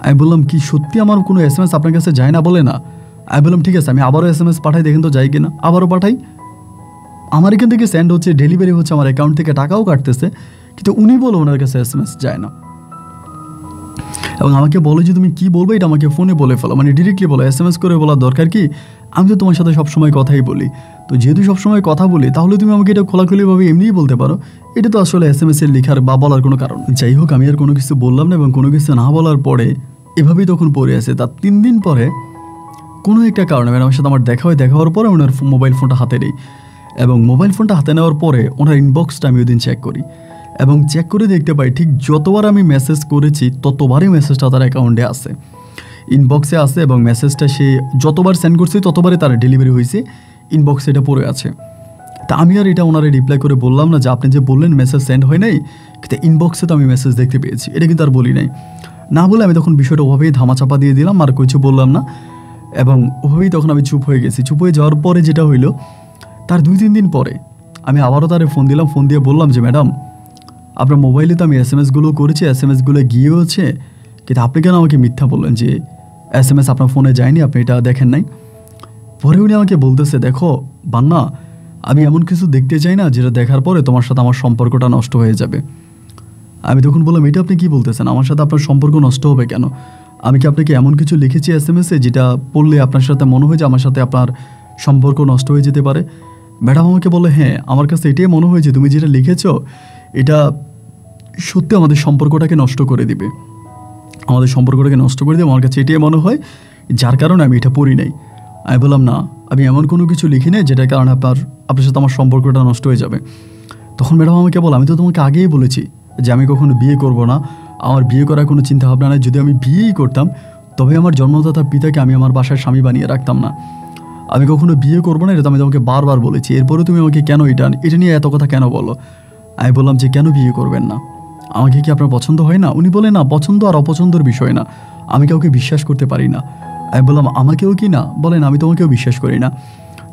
আমি বললাম কি সত্যি আমার কোনো SMS আপনার কাছে যায় না? বলে না। আমি বললাম ঠিক আছে, আমি আবারও SMS পাঠাই, দেখেন তো যাই কিনা। আবারও পাঠাই, আমার এখান থেকে সেন্ড হচ্ছে, ডেলিভারি হচ্ছে, আমার অ্যাকাউন্ট থেকে টাকাও কাটতেছে, কিন্তু উনি বলে ওনার কাছে SMS যায় না। এবং আমাকে বলে যে তুমি কী বলবে এটা আমাকে ফোনে বলে ফেলো, মানে ডিরেক্টলি বলো, SMS করে বলার দরকার কি? আমি তো তোমার সাথে সবসময় কথাই বলি, তো যেহেতু সবসময় কথা বলি, তাহলে তুমি আমাকে এটা খোলাখুলিভাবে এমনিই বলতে পারো। এটা তো আসলে SMS এর লেখার বা বলার কোনো কারণ। যাই হোক, আমি আর কোনো কিছু বললাম না এবং কোনো কিছু না বলার পরে এভাবেই তখন পড়ে আছে। তার 3 দিন পরে কোনো একটা কারণে ম্যাডামের সাথে আমার দেখা হওয়ার পরে ওনার মোবাইল ফোনটা হাতে নেই, এবং মোবাইল ফোনটা হাতে নেওয়ার পরে ওনার ইনবক্সটা আমি ওই দিন চেক করি, এবং চেক করে দেখতে পাই ঠিক যতবার আমি মেসেজ করেছি ততবারই মেসেজটা তার অ্যাকাউন্টে আছে, ইনবক্সে আছে, এবং মেসেজটা সে যতবার সেন্ড করছে ততবারই তার ডেলিভারি হয়েছে, ইনবক্সে এটা পড়ে আছে। তা আমি আর এটা ওনারে রিপ্লাই করে বললাম না যে আপনি যে বললেন মেসেজ সেন্ড হয় নাই, কিন্তু ইনবক্সে তো আমি মেসেজ দেখতে পেয়েছি, এটা কিন্তু আর বলি নাই। না বলে আমি তখন বিষয়টা ওভাবেই ধামাচাপা দিয়ে দিলাম, আর কিছু বললাম না, এবং ওভাবেই তখন আমি চুপ হয়ে গেছি। চুপ হয়ে যাওয়ার পরে যেটা হইলো, তার 2-3 দিন পরে আমি আবারও তারে ফোন দিলাম। ফোন দিয়ে বললাম যে ম্যাডাম, আপনার মোবাইলে তো আমি SMS করেছি, SMS গিয়েওছে, কিন্তু আপনি কেন আমাকে মিথ্যা বললেন যে SMS আপনার ফোনে যায়নি, আপনি এটা দেখেন নাই? পরে উনি আমাকে বলতেছে, দেখো বান্না, আমি এমন কিছু দেখতে চাই না যেটা দেখার পরে তোমার সাথে আমার সম্পর্কটা নষ্ট হয়ে যাবে। আমি তখন বললাম, এটা আপনি কী বলতেছেন? আমার সাথে আপনার সম্পর্ক নষ্ট হবে কেন? আমি কি আপনাকে এমন কিছু লিখেছি SMS যেটা পড়লে আপনার সাথে মনে হয় যে আমার সাথে আপনার সম্পর্ক নষ্ট হয়ে যেতে পারে? ম্যাডাম আমাকে বলে, হ্যাঁ, আমার কাছে এটাই মনে হয়েছে তুমি যেটা লিখেছো এটা সত্যি আমাদের সম্পর্কটাকে নষ্ট করে দিবে, আমার কাছে এটাই মনে হয়, যার কারণে আমি এটা পড়ি নাই। আমি বললাম, না, আমি এমন কোনো কিছু লিখি নাই যেটার কারণে আপনার সাথে আমার সম্পর্কটা নষ্ট হয়ে যাবে। তখন ম্যাডাম আমাকে বলে, আমি তো তোমাকে আগেই বলেছি যে আমি কখনো বিয়ে করব না, আমার বিয়ে করার কোনো চিন্তাভাবনা নাই। যদি আমি বিয়েই করতাম তবে আমার জন্মদাতা পিতাকে আমি আমার বাসায় স্বামী বানিয়ে রাখতাম না। আমি কখনো বিয়ে করবো না, এটা তো আমি তোমাকে বারবার বলেছি। এরপরে তুমি আমাকে কেন এটা নিয়ে এত কথা কেন বলো? আমি বললাম যে কেন বিয়ে করবেন না? আমাকে কি আপনার পছন্দ হয় না? উনি বলে, না, পছন্দ আর অপছন্দের বিষয় না, আমি কাউকে বিশ্বাস করতে পারি না। আমি বললাম, আমাকেও কি না? বলেন, আমি তোমাকেও বিশ্বাস করি না।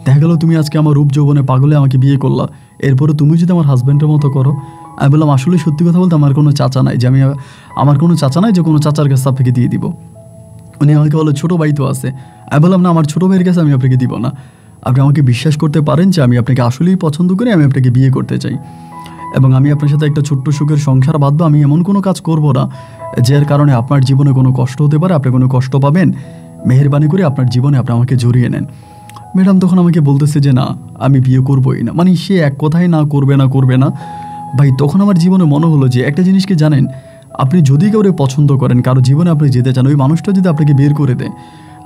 দেখা গেল তুমি আজকে আমার রূপ যৌবনে পাগলে আমাকে বিয়ে করলা, এরপরে তুমি যদি আমার হাজব্যান্ডের মতো করো। আমি বললাম, আসলে সত্যি কথা বলতে আমার কোনো চাচা নাই যে কোনো চাচার কাছে আপনাকে দিয়ে দিব। উনি আমাকে বলো, ছোটো ভাই তো আছে। আমি বললাম, না, আমার ছোটো ভাইয়ের কাছে আমি আপনাকে দিব না। আপনি আমাকে বিশ্বাস করতে পারেন যে আমি আপনাকে আসলেই পছন্দ করি, আমি আপনাকে বিয়ে করতে চাই, এবং আমি আপনার সাথে একটা ছোট্ট সুখের সংসার বাঁধবো। আমি এমন কোনো কাজ করব না যার কারণে আপনার জীবনে কোনো কষ্ট হতে পারে, আপনি কোনো কষ্ট পাবেন। মেহেরবানি করে আপনার জীবনে আপনি আমাকে জড়িয়ে নেন। ম্যাডাম তখন আমাকে বলতেছে যে না, আমি বিয়ে করবোই না। মানে সে এক কথাই না করবে না ভাই। তখন আমার জীবনে মনে হলো যে একটা জিনিস কি জানেন, আপনি যদি কাউকে পছন্দ করেন, কারো জীবনে আপনি যেতে চান, ওই মানুষটা যদি আপনাকে বের করে দেয়,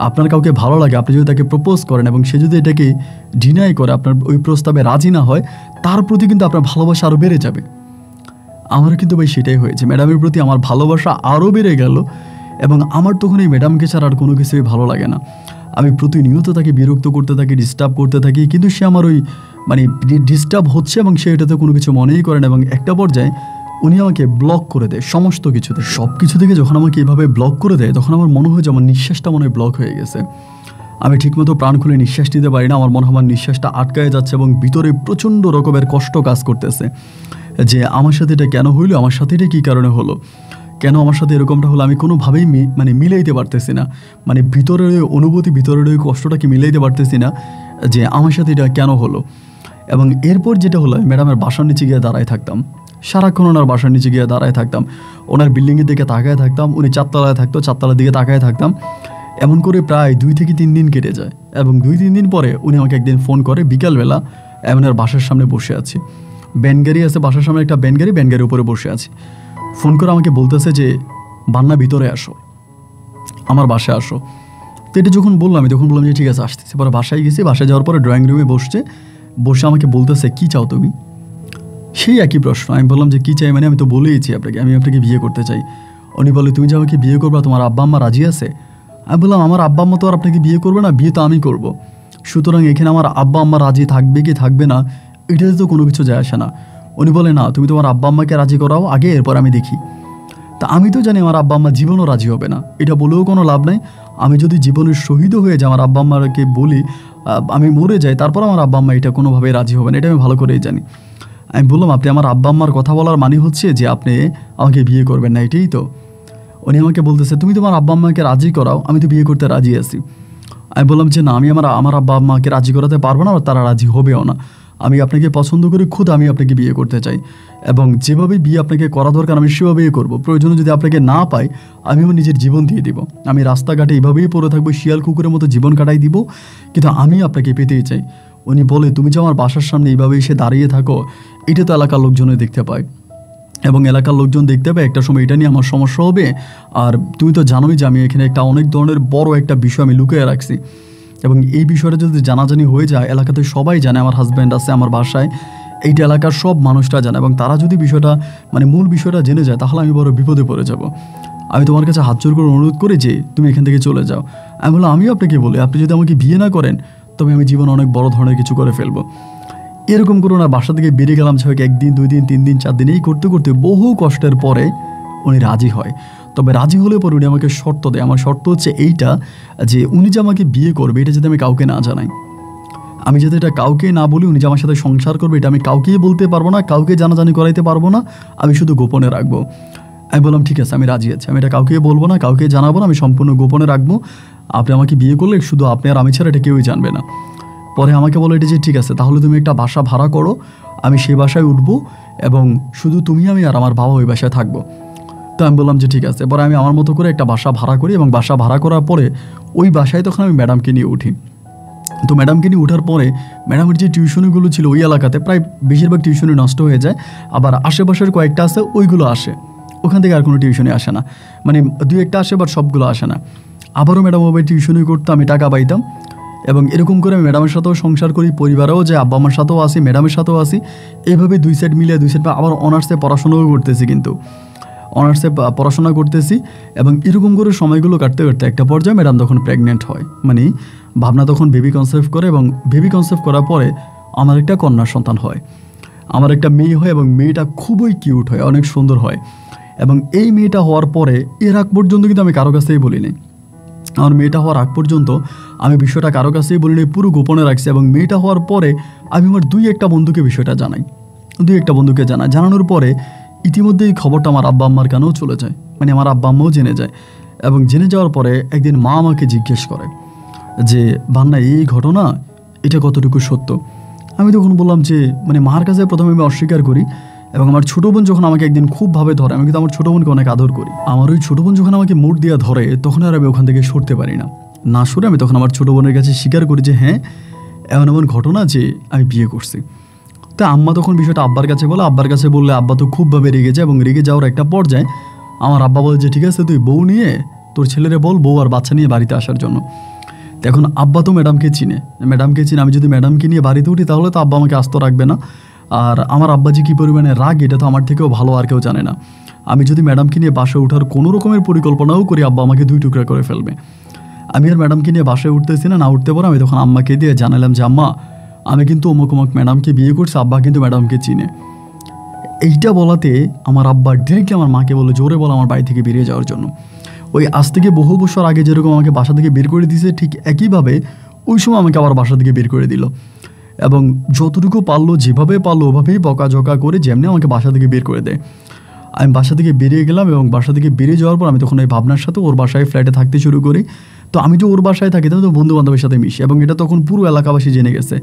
আপনার কাউকে ভালো লাগে, আপনি যদি তাকে প্রপোজ করেন এবং সে যদি এটাকে ডিনাই করে, আপনার ওই প্রস্তাবে রাজি না হয়, তার প্রতি কিন্তু আপনার ভালোবাসা আরও বেড়ে যাবে। আমারও কিন্তু ভাই সেটাই হয়েছে, ম্যাডামের প্রতি আমার ভালোবাসা আরও বেড়ে গেল, এবং আমার তখন এই ম্যাডামকে ছাড়া আর কোনো কিছুই ভালো লাগে না। আমি প্রতিনিয়ত তাকে বিরক্ত করতে থাকি, ডিস্টার্ব করতে থাকি, কিন্তু সে আমার ওই ডিস্টার্ব হচ্ছে এবং সে এটাতে কোনো কিছু মনেই করে না। এবং একটা পর্যায়ে উনি আমাকে ব্লক করে দেয় সমস্ত কিছুতে, সব কিছু থেকে যখন আমাকে এভাবে ব্লক করে দেয়, তখন আমার মনে হয় যে আমার নিঃশ্বাসটা মনে হয় ব্লক হয়ে গেছে। আমি ঠিকমতো প্রাণ খুলে নিঃশ্বাস নিতে পারি না, আমার মনে হয় আমার নিঃশ্বাসটা আটকায় যাচ্ছে, এবং ভিতরে প্রচণ্ড রকমের কষ্ট কাজ করতেছে যে আমার সাথে এটা কেন হইলো, আমার সাথে এটা কী কারণে হলো, কেন আমার সাথে এরকমটা হলো। আমি কোনোভাবেই মিলাইতে পারতেছি না, ভিতরের অনুভূতি, ভিতরের ওই কষ্টটাকে মিলাইতে পারতেছি না যে আমার সাথে এটা কেন হলো। এবং এরপর যেটা হলো, ম্যাডামের বাসার নিচে গিয়ে দাঁড়ায় থাকতাম, সারাক্ষণ ওনার বাসার নিচে গিয়ে দাঁড়ায় থাকতাম, ওনার বিল্ডিংয়ের দিকে তাকায় থাকতাম। উনি 4 তলায় থাকতো, 4 তলার দিকে তাকায় থাকতাম। এমন করে প্রায় 2 থেকে 3 দিন কেটে যায়, এবং 2-3 দিন পরে উনি আমাকে একদিন ফোন করে, বিকালবেলা ওনার বাসার সামনে বসে আছি, ব্যানগাড়ি আছে বাসার সামনে, একটা ব্যানগাড়ির উপরে বসে আছি। ফোন করে আমাকে বলতেছে যে বান্না, ভিতরে আসো, আমার বাসায় আসো। তো এটা যখন বললাম, আমি তখন বললাম যে ঠিক আছে, আসতেছি। পরে বাসায় গেছি, বাসায় যাওয়ার পরে ড্রয়িং রুমে বসে আমাকে বলতেছে, কী চাও তুমি? সেই একই প্রশ্ন। আমি বললাম যে কী চাই মানে, আমি তো বলেইছি আমি আপনাকে বিয়ে করতে চাই। উনি বলে, তুমি যে আমাকে বিয়ে করবা, তোমার আব্বা আম্মা রাজি আছে? আমি বললাম, আমার আব্বা আম্মা তো আর আপনাকে বিয়ে করবে না, বিয়ে তো আমি করব। সুতরাং এখানে আমার আব্বা আম্মা রাজি থাকবে কি থাকবে না, এটাতে তো কোনো কিছু যায় আসে না। উনি বলে, না, তুমি তোমার আব্বা আম্মাকে রাজি করাও আগে, এরপর আমি দেখি। তা আমি তো জানি আমার আব্বা আম্মা জীবনও রাজি হবে না, এটা বলেও কোনো লাভ নাই। আমি যদি জীবনের শহীদও হয়ে যাই, আমার আব্বা আম্মাকে বলি আমি মরে যাই, তারপর আমার আব্বা আম্মা এটা কোনোভাবেই রাজি হবে না, এটা আমি ভালো করেই জানি। আমি বললাম, আপনি আমার আব্বা আম্মার কথা বলার মানে হচ্ছে যে আপনি আমাকে বিয়ে করবেন না, এটাই তো? উনি আমাকে বলতেছে, তুমি তোমার আব্বা আম্মাকে রাজি করাও, আমি তো বিয়ে করতে রাজি আছি। আমি বললাম যে না, আমি আমার আব্বা আম্মাকে রাজি করাতে পারবো না, আর তারা রাজি হবেও না। আমি আপনাকে পছন্দ করি, খুদ আমি আপনাকে বিয়ে করতে চাই, এবং যেভাবে বিয়ে আপনাকে করা দরকার আমি সেভাবেই করব। প্রয়োজনে যদি আপনাকে না পাই, আমি আমার নিজের জীবন দিয়ে দিব, আমি রাস্তাঘাটে এইভাবেই পড়ে থাকবো, শিয়াল কুকুরের মতো জীবন কাটাই দিব, কিন্তু আমি আপনাকে পেতেই চাই। উনি বলে, তুমি যে আমার বাসার সামনে এইভাবে এসে দাঁড়িয়ে থাকো, এটা তো এলাকার লোকজনে দেখতে পায়, এবং এলাকার লোকজন দেখতে পায় একটা সময় এটা নিয়ে আমার সমস্যা হবে। আর তুমি তো জানোই যে আমি এখানে একটা অনেক ধরনের বড় একটা বিষয় আমি লুকিয়ে রাখছি, এবং এই বিষয়টা যদি জানাজানি হয়ে যায়, এলাকাতে সবাই জানে আমার হাজব্যান্ড আছে আমার বাসায়, এইটা এলাকার সব মানুষরা জানে, এবং তারা যদি বিষয়টা মূল বিষয়টা জেনে যায়, তাহলে আমি বড় বিপদে পড়ে যাব। আমি তোমার কাছে হাত জোর করে অনুরোধ করি যে তুমি এখান থেকে চলে যাও। আমি বললাম, আমিও আপনাকে বলি, আপনি যদি আমাকে বিয়ে না করেন তবে আমি জীবনে অনেক বড় ধরনের কিছু করে ফেলবো। এরকম করো না, বাসা থেকে বেরিয়ে গেলাম সবাইকে 1 দিন 2 দিন 3 দিন 4 দিন এই করতে করতে বহু কষ্টের পরে উনি রাজি হয়। তবে রাজি হলে পরে উনি আমাকে শর্ত দেয়। আমার শর্ত হচ্ছে এইটা, যে উনি যে আমাকে বিয়ে করবে এটা যদি আমি কাউকে না জানাই, আমি যাতে এটা কাউকে না বলি, উনি যে আমার সাথে সংসার করবে এটা আমি কাউকেই বলতে পারবো না, কাউকে জানাজানি করাইতে পারবো না, আমি শুধু গোপনে রাখবো। আমি বললাম ঠিক আছে, আমি রাজি আছি, আমি এটা কাউকে বলবো না, কাউকে জানাবো না, আমি সম্পূর্ণ গোপনে রাখবো। আপনি আমাকে বিয়ে করলে শুধু আপনি আর আমি ছাড়া এটা কেউই জানবে না। পরে আমাকে বলে এটা যে ঠিক আছে, তাহলে তুমি একটা বাসা ভাড়া করো, আমি সেই বাসায় উঠবো, এবং শুধু তুমি আমি আর আমার বাবা ওই বাসায় থাকবো। তো আমি বললাম যে ঠিক আছে। পরে আমি আমার মতো করে একটা বাসা ভাড়া করি, এবং বাসা ভাড়া করার পরে ওই বাসায় তখন আমি ম্যাডামকে নিয়ে উঠি। তো ম্যাডামকে নিয়ে ওঠার পরে ম্যাডামের যে টিউশনিগুলো ছিল ওই এলাকাতে প্রায় বেশিরভাগ টিউশনি নষ্ট হয়ে যায়, আবার আশেপাশের কয়েকটা আছে ওইগুলো আসে, ওখান থেকে আর কোনো টিউশনি আসে না, 2-1টা আসে, বাট সবগুলো আসে না। আবারও ম্যাডাম ওভাবে টিউশনি করতো, আমি টাকা পাইতাম, এবং এরকম করে আমি ম্যাডামের সাথেও সংসার করি, পরিবারেও যে আব্বা আমার সাথেও আসি, ম্যাডামের সাথেও আসি, এইভাবে 2 সাইড মিলিয়ে 2 সাইড আবার অনার্সে পড়াশোনাও করতেছি, কিন্তু অনার্সে পড়াশোনা করতেছি, এবং এরকম করে সময়গুলো কাটতে কাটতে একটা পর্যায়ে ম্যাডাম তখন প্রেগনেন্ট হয়, ভাবনা তখন বেবি কনসেপ্ট করে, এবং বেবি কনসেপ্ট করার পরে আমার একটা কন্যা সন্তান হয়, আমার একটা মেয়ে হয়, এবং মেয়েটা খুবই কিউট হয়, অনেক সুন্দর হয়। এবং এই মেয়েটা হওয়ার পরে এর আগ পর্যন্ত কিন্তু আমি কারো কাছেই বলিনি, আমার মেয়েটা হওয়ার আগ পর্যন্ত আমি বিষয়টা কারো কাছেই বলিনি, পুরো গোপনে রাখছি। এবং মেয়েটা হওয়ার পরে আমি আমার 2-1টা বন্ধুকে বিষয়টা জানাই, 2-1টা বন্ধুকে জানানোর পরে ইতিমধ্যে এই খবরটা আমার আব্বা আম্মার কানেও চলে যায়, আমার আব্বা আম্মাও জেনে যায়। এবং জেনে যাওয়ার পরে একদিন মা আমাকে জিজ্ঞেস করে যে বান্না, এই ঘটনা এটা কতটুকু সত্য। আমি তখন বললাম যে মার কাছে প্রথমে আমি অস্বীকার করি, এবং আমার ছোটো বোন যখন আমাকে একদিন খুবভাবে ধরে, আমি কিন্তু আমার ছোটো বোনকে অনেক আদর করি, আমার ওই ছোটো বোন যখন আমাকে মুড দিয়ে ধরে, তখন আর আমি ওখান থেকে সরতে পারি না সরে আমি তখন আমার ছোটো বোনের কাছে স্বীকার করি যে হ্যাঁ, এমন এমন ঘটনা যে আমি বিয়ে করছি। তো আম্মা তখন বিষয়টা আব্বার কাছে বলে, আব্বার কাছে বললে আব্বা তো খুবভাবে রেগে যায়, এবং রেগে যাওয়ার একটা পর্যায়ে আমার আব্বা বলে যে ঠিক আছে, তুই বউ নিয়ে তোর ছেলেরে বল বউ আর বাচ্চা নিয়ে বাড়িতে আসার জন্য। এখন আব্বা তো ম্যাডামকে চিনে, আমি যদি ম্যাডামকে নিয়ে বাড়িতে উঠি তাহলে তো আব্বা আমাকে আস্ত রাখবে না। আর আমার আব্বা যে কী পরিমাণে রাগ এটা তো আমার থেকেও ভালো আর কেউ জানে না। আমি যদি ম্যাডামকে নিয়ে বাসায় ওঠার কোনো রকমের পরিকল্পনাও করি, আব্বা আমাকে 2 টুকরা করে ফেলবে। আমি আর ম্যাডামকে নিয়ে বাসায় উঠতেছি না উঠতে পারে আমি তখন আম্মাকে দিয়ে জানালাম যে আম্মা, আমি কিন্তু অমুক ম্যাডামকে বিয়ে করছি, আব্বা কিন্তু ম্যাডামকে চিনে। এইটা বলাতে আমার আব্বা ডিরেক্টলি আমার মাকে বলে জোরে বলে আমার বাড়ি থেকে বেরিয়ে যাওয়ার জন্য। ওই আজ থেকে বহু বছর আগে যেরকম আমাকে বাসা থেকে বের করে দিয়েছে, ঠিক একইভাবে ওই সময় আমাকে আবার বাসা থেকে বের করে দিল, এবং যতটুকু পারলো যেভাবে পারলো ওভাবেই বকাঝকা করে যেমনি আমাকে বাসা থেকে বের করে দেয়। আমি বাসা থেকে বেরিয়ে গেলাম, এবং বাসা থেকে বেরিয়ে যাওয়ার পর আমি তখন ওই ভাবনার সাথে ওর বাসায় ফ্ল্যাটে থাকতে শুরু করি। তো আমি যে ওর বাসায় থাকি তাহলে তো বন্ধুবান্ধবের সাথে মিশি, এবং এটা তখন পুরো এলাকাবাসী জেনে গেছে।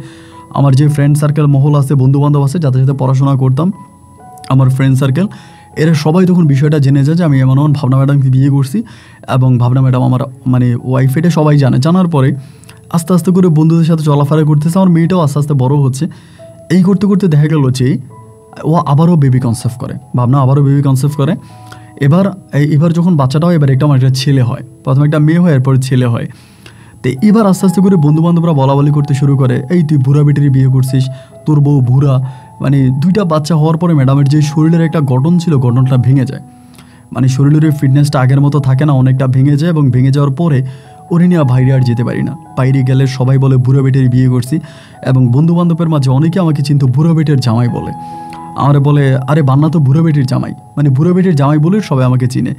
আমার যে ফ্রেন্ড সার্কেল মহল আছে, বন্ধুবান্ধব আছে, যাদের সাথে পড়াশোনা করতাম, আমার ফ্রেন্ড সার্কেল, এরা সবাই তখন বিষয়টা জেনে যায় যে আমি এমন ভাবনা ম্যাডামকে বিয়ে করছি, এবং ভাবনা ম্যাডাম আমার ওয়াইফ, এটা সবাই জানে। জানার পরে আস্তে আস্তে করে বন্ধুদের সাথে চলাফেরা করতেছে, আমার মেয়েটাও আস্তে আস্তে বড় হচ্ছে। এই করতে করতে দেখা গেল যে ও আবারও বেবি কনসেপ্ট করে, ভাবনা আবারও বেবি কনসেপ্ট করে। এবার যখন বাচ্চাটা হয়, এবার আমার একটা ছেলে হয়, প্রথমে একটা মেয়ে হয়, এরপরে ছেলে হয়। তো এবার আস্তে আস্তে করে বন্ধুবান্ধবরা বলাবলি করতে শুরু করে, এই তুই বুড়া বেটির বিয়ে করছিস, তোর বউ বুড়া। 2টা বাচ্চা হওয়ার পরে ম্যাডামের যে শরীরের একটা গঠন ছিল, গঠনটা ভেঙে যায়, শরীরের ফিটনেসটা আগের মতো থাকে না, অনেকটা ভেঙে যায়। এবং ভেঙে যাওয়ার পরে ওরে নিয়ে বাইরে আর যেতে পারি না, বাইরে গেলে সবাই বলে বুড়ো বেটের বিয়ে করছি, এবং বন্ধুবান্ধবের মাঝে অনেকে আমাকে চিনতো বুড়ো বেটের জামাই বলে। আমার বলে আরে বান্না তো বুড়ো বেটির জামাই, বুড়ো বেটির জামাই বলে সবাই আমাকে চিনে।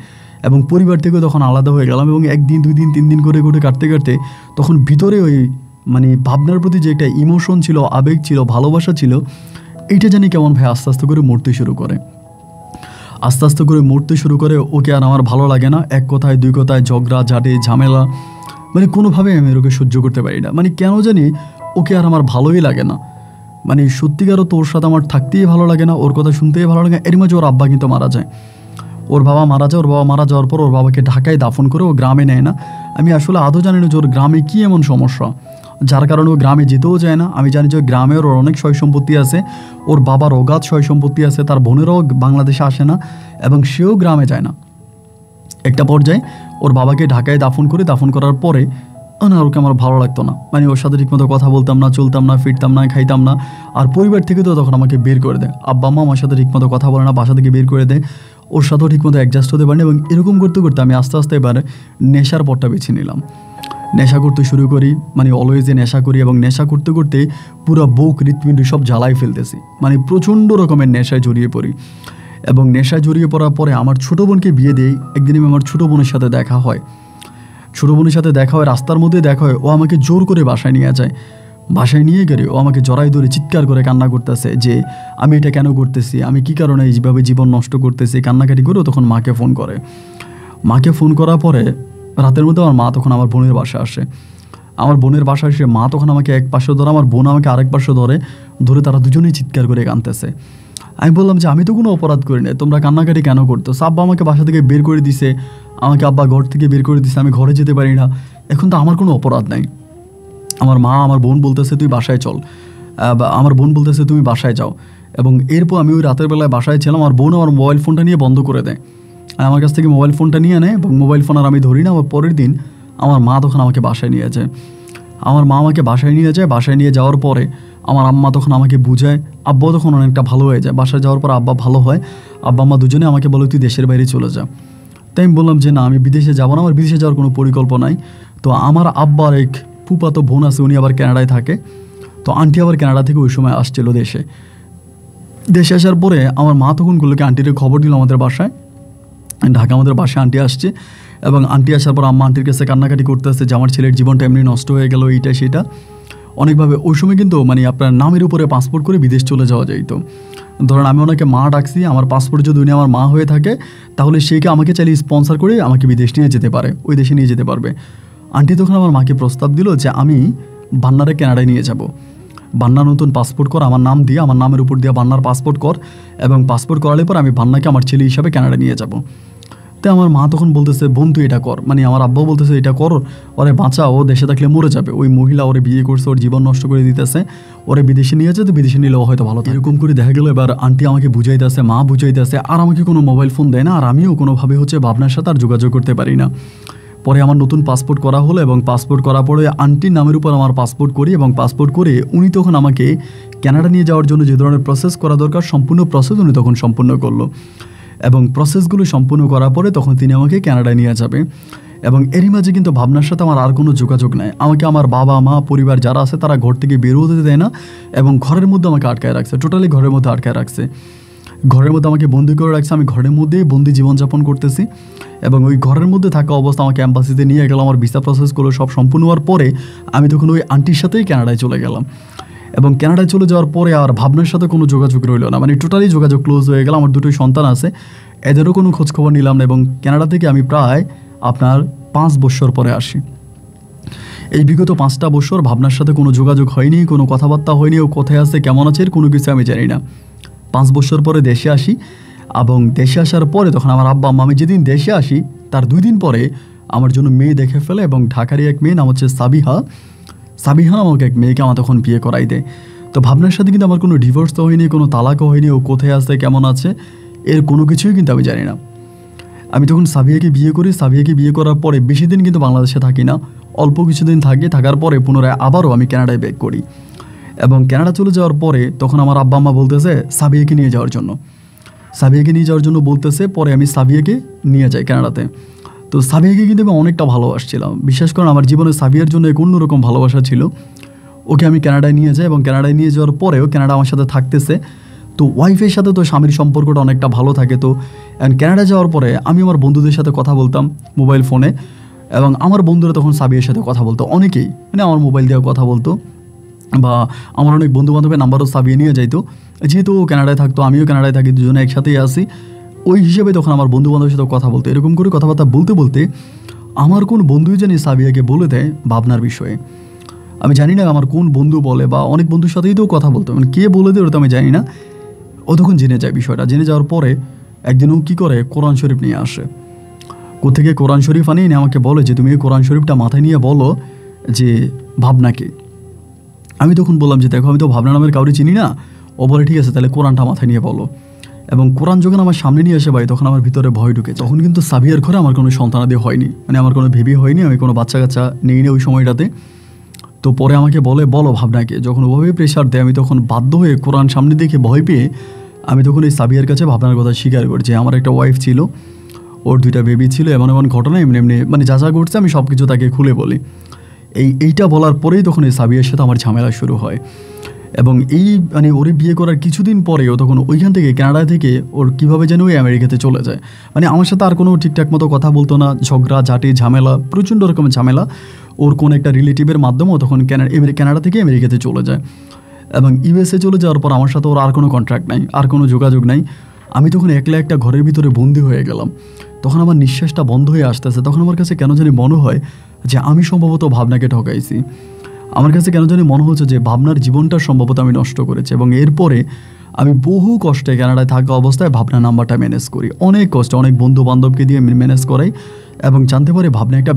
এবং পরিবার থেকেও তখন আলাদা হয়ে গেলাম, এবং 1 দিন 2 দিন 3 দিন করে কাটতে কাটতে তখন ভিতরে ওই ভাবনার প্রতি যে একটা ইমোশন ছিল, আবেগ ছিল, ভালোবাসা ছিল, এইটা জানি কেমন ভাই আস্তে আস্তে করে মরতে শুরু করে। ওকে আর আমার ভালো লাগে না, 1 কথায় 2 কথায় ঝগড়া ঝাঁটে ঝামেলা, কোনোভাবে আমি ওকে সহ্য করতে পারি না। কেন জানি ওকে আর আমার ভালোই লাগে না, সত্যিকারও তোর সাথে আমার থাকতেই ভালো লাগে না, ওর কথা শুনতেই ভালো লাগে। এর মাঝে ওর আব্বা কিন্তু মারা যায়, ওর বাবা মারা যাওয়ার পর ওর বাবাকে ঢাকায় দাফন করে ও গ্রামে নেয় না। আমি আসলে আদৌ জানি না যে ওর গ্রামে কী এমন সমস্যা, যার কারণে ও গ্রামে যেতেও যায় না। আমি জানি যে গ্রামের ওর অনেক সয় সম্পত্তি আছে, ওর বাবার অগাধ সয় সম্পত্তি আছে, তার বোনেরাও বাংলাদেশে আসে না এবং সেও গ্রামে যায় না। একটা পর্যায়ে ওর বাবাকে ঢাকায় দাফন করার পরে না ওকে আমার ভালো লাগতো না, মানে ওর সাথে ঠিকমতো কথা বলতাম না, চলতাম না, ফিরতাম না, খাইতাম না। আর পরিবার থেকে তো তখন আমাকে বের করে দেয়, আব্বা মা আমার সাথে ঠিকমতো কথা বলে না, বাসা থেকে বের করে দেয়, ওর সাথেও ঠিকমতো অ্যাডজাস্ট হতে পারিনি। এবং এরকম করতে করতে আমি আস্তে আস্তে এবার নেশার পথটা বেছে নিলাম। নেশা করতে শুরু করি, মানে অলওয়েজে নেশা করি এবং নেশা করতে করতে পুরো বুক হৃৎপিণ্ড সব জ্বালাই ফেলতেছি, মানে প্রচণ্ড রকমের নেশায় জড়িয়ে পড়ি। এবং নেশায় জড়িয়ে পড়ার পরে আমার ছোটো বোনকে বিয়ে দিই। একদিন আমার ছোটো বোনের সাথে দেখা হয়, রাস্তার মধ্যে দেখা হয়। ও আমাকে জোর করে বাসায় নিয়ে যায়। বাসায় নিয়ে গেলে ও আমাকে জড়াই ধরে চিৎকার করে কান্না করতেছে যে আমি এটা কেন করতেছি, আমি কী কারণে এইভাবে জীবন নষ্ট করতেছি, কান্নাকাটি করে তখন মাকে ফোন করে। মাকে ফোন করার পরে রাতের মধ্যে আমার মা তখন আমার বোনের বাসায় আসে। আমার বোনের বাসায় এসে মা তখন আমাকে এক পাশে ধরে, আমার বোন আমাকে আরেক পাশে ধরে, তারা দুজনেই চিৎকার করে কাঁদতেছে। আমি বললাম যে আমি তো কোনো অপরাধ করি না, তোমরা কান্নাকাটি কেন করতো? আব্বা আমাকে বাসা থেকে বের করে দিছে, আমাকে আব্বা ঘর থেকে বের করে দিছে, আমি ঘরে যেতে পারি না, এখন তো আমার কোনো অপরাধ নাই। আমার বোন বলতেছে তুই বাসায় চল, আমার বোন বলতেছে তুমি বাসায় যাও। এবং এরপর আমি ওই রাতের বেলায় বাসায় ছিলাম, আমার বোন আমার মোবাইল ফোনটা নিয়ে বন্ধ করে দেয়, আমার কাছ থেকে মোবাইল ফোনটা নিয়ে নেয় এবং মোবাইল ফোন আর আমি ধরি না। আমার পরের দিন আমার মা তখন আমাকে বাসায় নিয়ে যায়। বাসায় নিয়ে যাওয়ার পরে আমার আম্মা তখন আমাকে বুঝায়, আব্বাও তখন অনেকটা ভালো হয়ে যায়। বাসায় যাওয়ার পর আব্বা ভালো হয়, আব্বা আম্মা দুজনে আমাকে বলে তুই দেশের বাইরে চলে যা। তাই আমি বললাম যে না, আমি বিদেশে যাবো না, আমার বিদেশে যাওয়ার কোনো পরিকল্পনা নাই। তো আমার আব্বার এক ফুফাতো বোন আছে, উনি আবার কানাডায় থাকে। তো আন্টি আবার কানাডা থেকে ওই সময় আসছিল দেশে আসার পরে আমার মা তখন করলো কি আন্টির খবর দিল আমাদের বাসায়, ঢাকা আমাদের বাসায় আন্টি আসছে। এবং আন্টি আসার পর আম্মা আন্টির কাছে কান্নাকাটি করতে আসছে যে আমার ছেলের জীবনটা এমনি নষ্ট হয়ে গেল, এইটা সেটা অনেকভাবে। ওই সময় কিন্তু মানে আপনার নামের উপরে পাসপোর্ট করে বিদেশ চলে যাওয়া যাইতো। ধরেন আমি ওনাকে মা ডাকছি, আমার পাসপোর্ট যদি উনি আমার মা হয়ে থাকে তাহলে সেইকে আমাকে চাইলে স্পন্সর করে আমাকে বিদেশ নিয়ে যেতে পারে, ওই দেশে নিয়ে যেতে পারবে। আন্টি তখন আমার মাকে প্রস্তাব দিল যে আমি বান্নারে কানাডায় নিয়ে যাব, বান্না নতুন পাসপোর্ট কর, আমার নাম দিয়ে, আমার নামের উপর দিয়ে বান্নার পাসপোর্ট কর, এবং পাসপোর্ট করালে পর আমি বান্নাকে আমার ছেলে হিসাবে কানাডা নিয়ে যাব। তো আমার মা তখন বলতেছে বোন তুই এটা কর, মানে আমার আব্বাও বলতেছে এটা কর, ওরে বাঁচা, ও দেশে থাকলে মরে যাবে, ওই মহিলা ওরে বিয়ে করছে, ওর জীবন নষ্ট করে দিতেছে, ওরে বিদেশে নিয়ে যেতে, বিদেশে নিলেও হয়তো ভালো। এরকম করে দেখা গেল এবার আন্টি আমাকে বুঝাইতেছে, মা বুঝাইতেছে, আর আমাকে কোনো মোবাইল ফোন দেয় না, আর আমিও কোনোভাবে ভাবনার সাথে আর যোগাযোগ করতে পারি না। পরে আমার নতুন পাসপোর্ট করা হলো এবং পাসপোর্ট করার পরে আন্টির নামের উপর আমার পাসপোর্ট করি, এবং পাসপোর্ট করে উনি তখন আমাকে কানাডা নিয়ে যাওয়ার জন্য যে ধরনের প্রসেস করা দরকার সম্পূর্ণ প্রসেস উনি তখন সম্পূর্ণ করলো। এবং প্রসেসগুলো সম্পূর্ণ করার পরে তখন তিনি আমাকে কানাডায় নিয়ে যাবে। এবং এরই মাঝে কিন্তু ভাবনার সাথে আমার আর কোনো যোগাযোগ নাই। আমাকে আমার বাবা মা পরিবার যারা আছে তারা ঘর থেকে বের হতে দেয় না এবং ঘরের মধ্যে আমাকে আটকায় রাখছে, টোটালি ঘরের মধ্যে আটকায় রাখছে, ঘরের মধ্যে আমাকে বন্দি করে রাখছে। আমি ঘরের মধ্যেই বন্দি জীবনযাপন করতেছি এবং ওই ঘরের মধ্যে থাকা অবস্থা আমাকে অ্যাম্বাসিতে নিয়ে গেল। আমার ভিসা প্রসেসগুলো সব সম্পূর্ণ হওয়ার পরে আমি তখন ওই আন্টির সাথেই কানাডায় চলে গেলাম। এবং কানাডায় চলে যাওয়ার পরে আর ভাবনার সাথে কোনো যোগাযোগ রইল না, মানে টোটালি যোগাযোগ ক্লোজ হয়ে গেল। আমার দুটোই সন্তান আছে, এদেরও কোনো খোঁজখবর নিলাম না। এবং কানাডা থেকে আমি প্রায় আপনার 5 বছর পরে আসি। এই বিগত 5টা বছর ভাবনার সাথে কোনো যোগাযোগ হয়নি, কোনো কথাবার্তা হয়নি, ও কোথায় আছে কেমন আছে এর কোনো কিছু আমি জানি না। 5 বছর পরে দেশে আসি এবং দেশে আসার পরে তখন আমার আব্বা আম্মা, আমি যেদিন দেশে আসি তার 2 দিন পরে আমার জন্য মেয়ে দেখে ফেলে এবং ঢাকারই এক মেয়ে নাম হচ্ছে সাবিহা নামক এক মেয়েকে আমার তখন বিয়ে করাই দেয়। তো ভাবনার সাথে কিন্তু আমার কোনো ডিভোর্স তো হয়নি, কোনো তালাকও হয়নি, ও কোথায় আছে কেমন আছে এর কোনো কিছুই কিন্তু আমি জানি না। আমি তখন সাবিয়াকে বিয়ে করি। সাবিয়াকে বিয়ে করার পরে বেশি দিন কিন্তু বাংলাদেশে থাকি না, অল্প কিছুদিন থাকি। থাকার পরে পুনরায় আবারও আমি কানাডায় ব্যাক করি। এবং কানাডা চলে যাওয়ার পরে তখন আমার আব্বা আম্মা বলতেছে সাবিয়াকে নিয়ে যাওয়ার জন্য বলতেছে। পরে আমি সাবিয়াকে নিয়ে যাই কানাডাতে। তো সাবিয়াকে কিন্তু আমি অনেকটা ভালোবাসছিলাম, বিশেষ করে আমার জীবনে সাবিয়ার জন্য এক অন্যরকম ভালোবাসা ছিল। ওকে আমি কানাডায় নিয়ে যাই এবং কানাডায় নিয়ে যাওয়ার পরেও কানাডা আমার সাথে থাকতেছে। তো ওয়াইফের সাথে তো স্বামীর সম্পর্কটা অনেকটা ভালো থাকে। তো কানাডা যাওয়ার পরে আমি আমার বন্ধুদের সাথে কথা বলতাম মোবাইল ফোনে, এবং আমার বন্ধুরা তখন সাবিয়ার সাথে কথা বলতো, অনেকেই মানে আমার মোবাইল দিয়ে কথা বলতো, বা আমার অনেক বন্ধুবান্ধবের নাম্বারও সাবিয়ে নিয়ে যাইতো। যেহেতু ও কানাডায় থাকতো, আমিও কানাডায় থাকি, দুজনে একসাথেই আসি, ওই হিসেবে তখন আমার বন্ধুবান্ধবের সাথে কথা বলতো। এরকম করে কথাবার্তা বলতে বলতে আমার কোন বন্ধুই জানি সাবিয়াকে বলে দেয় ভাবনার বিষয়ে। আমি জানি না আমার কোন বন্ধু বলে, বা অনেক বন্ধুর সাথেই তো কথা বলতো, মানে কে বলে দেয় ওটা তো আমি জানি না। ও তখন জেনে যায় বিষয়টা। জেনে যাওয়ার পরে একদিন ও কী করে, কোরআন শরীফ নিয়ে আসে। কোত্থেকে কোরআন শরীফ আনিয়ে আমাকে বলে যে তুমি এই কোরআন শরীফটা মাথায় নিয়ে বলো যে ভাবনাকে, আমি তখন বললাম যে দেখো আমি তো ভাবনা নামের কাউরে চিনি না। ও বলে ঠিক আছে তাহলে কোরআনটা মাথায় নিয়ে বলো। এবং কোরআন যখন আমার সামনে নিয়ে আসে ভাই তখন আমার ভিতরে ভয় ঢুকে। তখন কিন্তু সাবিয়ার ঘরে আমার কোনো সন্তানাদি হয়নি, মানে আমার কোনো বেবি হয়নি, আমি কোনো বাচ্চা কাচ্চা নেই না ওই সময়টাতে। তো পরে আমাকে বলো ভাবনাকে, যখন ওভাবে প্রেশার দেয় আমি তখন বাধ্য হয়ে কোরআন সামনে দেখে ভয় পেয়ে আমি তখন এই সাবিয়ার কাছে ভাবনার কথা স্বীকার করছি। আমার একটা ওয়াইফ ছিল, ওর 2টা বেবি ছিল, এমন ঘটনা এমনি মানে যা করছে আমি সব কিছু তাকে খুলে বলি। এইটা বলার পরেই তখন এই সাবিয়ার সাথে আমার ঝামেলা শুরু হয়। এবং মানে ওরে বিয়ে করার কিছুদিন পরেও তখন ওইখান থেকে কানাডা থেকে ওর কীভাবে যেন ওই আমেরিকাতে চলে যায়। মানে আমার সাথে আর কোনো ঠিকঠাক মতো কথা বলতো না, ঝগড়া ঝাঁটি ঝামেলা, প্রচণ্ড রকমের ঝামেলা। ওর কোনো একটা রিলেটিভের মাধ্যমেও তখন কানাডা থেকে আমেরিকাতে চলে যায়। এবং ইউএসএ চলে যাওয়ার পর আমার সাথে ওর আর কোনো কন্ট্রাক্ট নাই, আর কোনো যোগাযোগ নাই। আমি তখন একলা একটা ঘরের ভিতরে বন্দি হয়ে গেলাম। তখন আমার নিঃশ্বাসটা বন্ধ হয়ে আসতেছে। তখন আমার কাছে কেন জানি মনে হয় যে আমি সম্ভবত ভাবনাকে ঠকাইছি। আমার কাছে কেন জানি মনে হচ্ছে যে ভাবনার জীবনটা সম্ভবত আমি নষ্ট করেছি। এবং এরপরে আমি বহু কষ্টে কানাডায় থাকা অবস্থায় ভাবনা নাম্বারটা ম্যানেজ করি, অনেক কষ্টে, অনেক বন্ধু বান্ধবকে দিয়ে ম্যানেজ করাই। এবং জানতে পারি ভাবনা একটা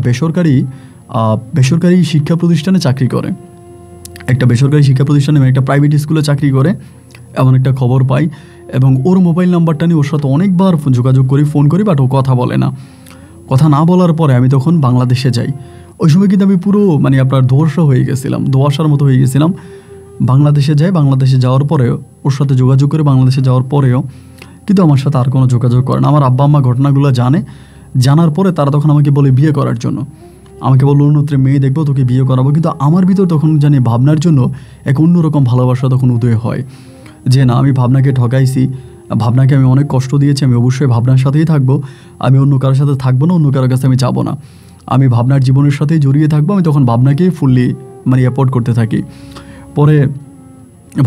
বেসরকারি শিক্ষা প্রতিষ্ঠানে চাকরি করে, একটা বেসরকারি শিক্ষা প্রতিষ্ঠানে, একটা প্রাইভেট স্কুলে চাকরি করে, এমন একটা খবর পাই। এবং ওর মোবাইল নাম্বারটা নিয়ে ওর সাথে অনেকবার যোগাযোগ করি, ফোন করি, বাট ও কথা বলে না। কথা না বলার পরে আমি তখন বাংলাদেশে যাই। ওই সময় কিন্তু আমি পুরো মানে আপনার ধোঁয়াশার মতো হয়ে গেছিলাম। বাংলাদেশে যাই, বাংলাদেশে যাওয়ার পরেও ওর সাথে যোগাযোগ করে বাংলাদেশে যাওয়ার পরেও কিন্তু আমার সাথে আর কোনো যোগাযোগ করে না। আমার আব্বা আম্মা ঘটনাগুলো জানার পরে তারা তখন আমাকে বলে বিয়ে করার জন্য, আমাকে বললো অন্যত্র মেয়ে দেখবো, তোকে বিয়ে করাবো। কিন্তু আমার ভিতর তখন জানি ভাবনার জন্য এক অন্যরকম ভালোবাসা তখন উদয় হয় যে না, আমি ভাবনাকে ঠকাইছি, ভাবনাকে আমি অনেক কষ্ট দিয়েছি, আমি অবশ্যই ভাবনার সাথেই থাকবো, আমি অন্য কারোর সাথে থাকবো না, অন্য কারোর কাছে আমি যাবো না, আমি ভাবনার জীবনের সাথেই জড়িয়ে থাকবো। আমি তখন ভাবনাকেই ফুললি মানে অ্যাপোর্ট করতে থাকি। পরে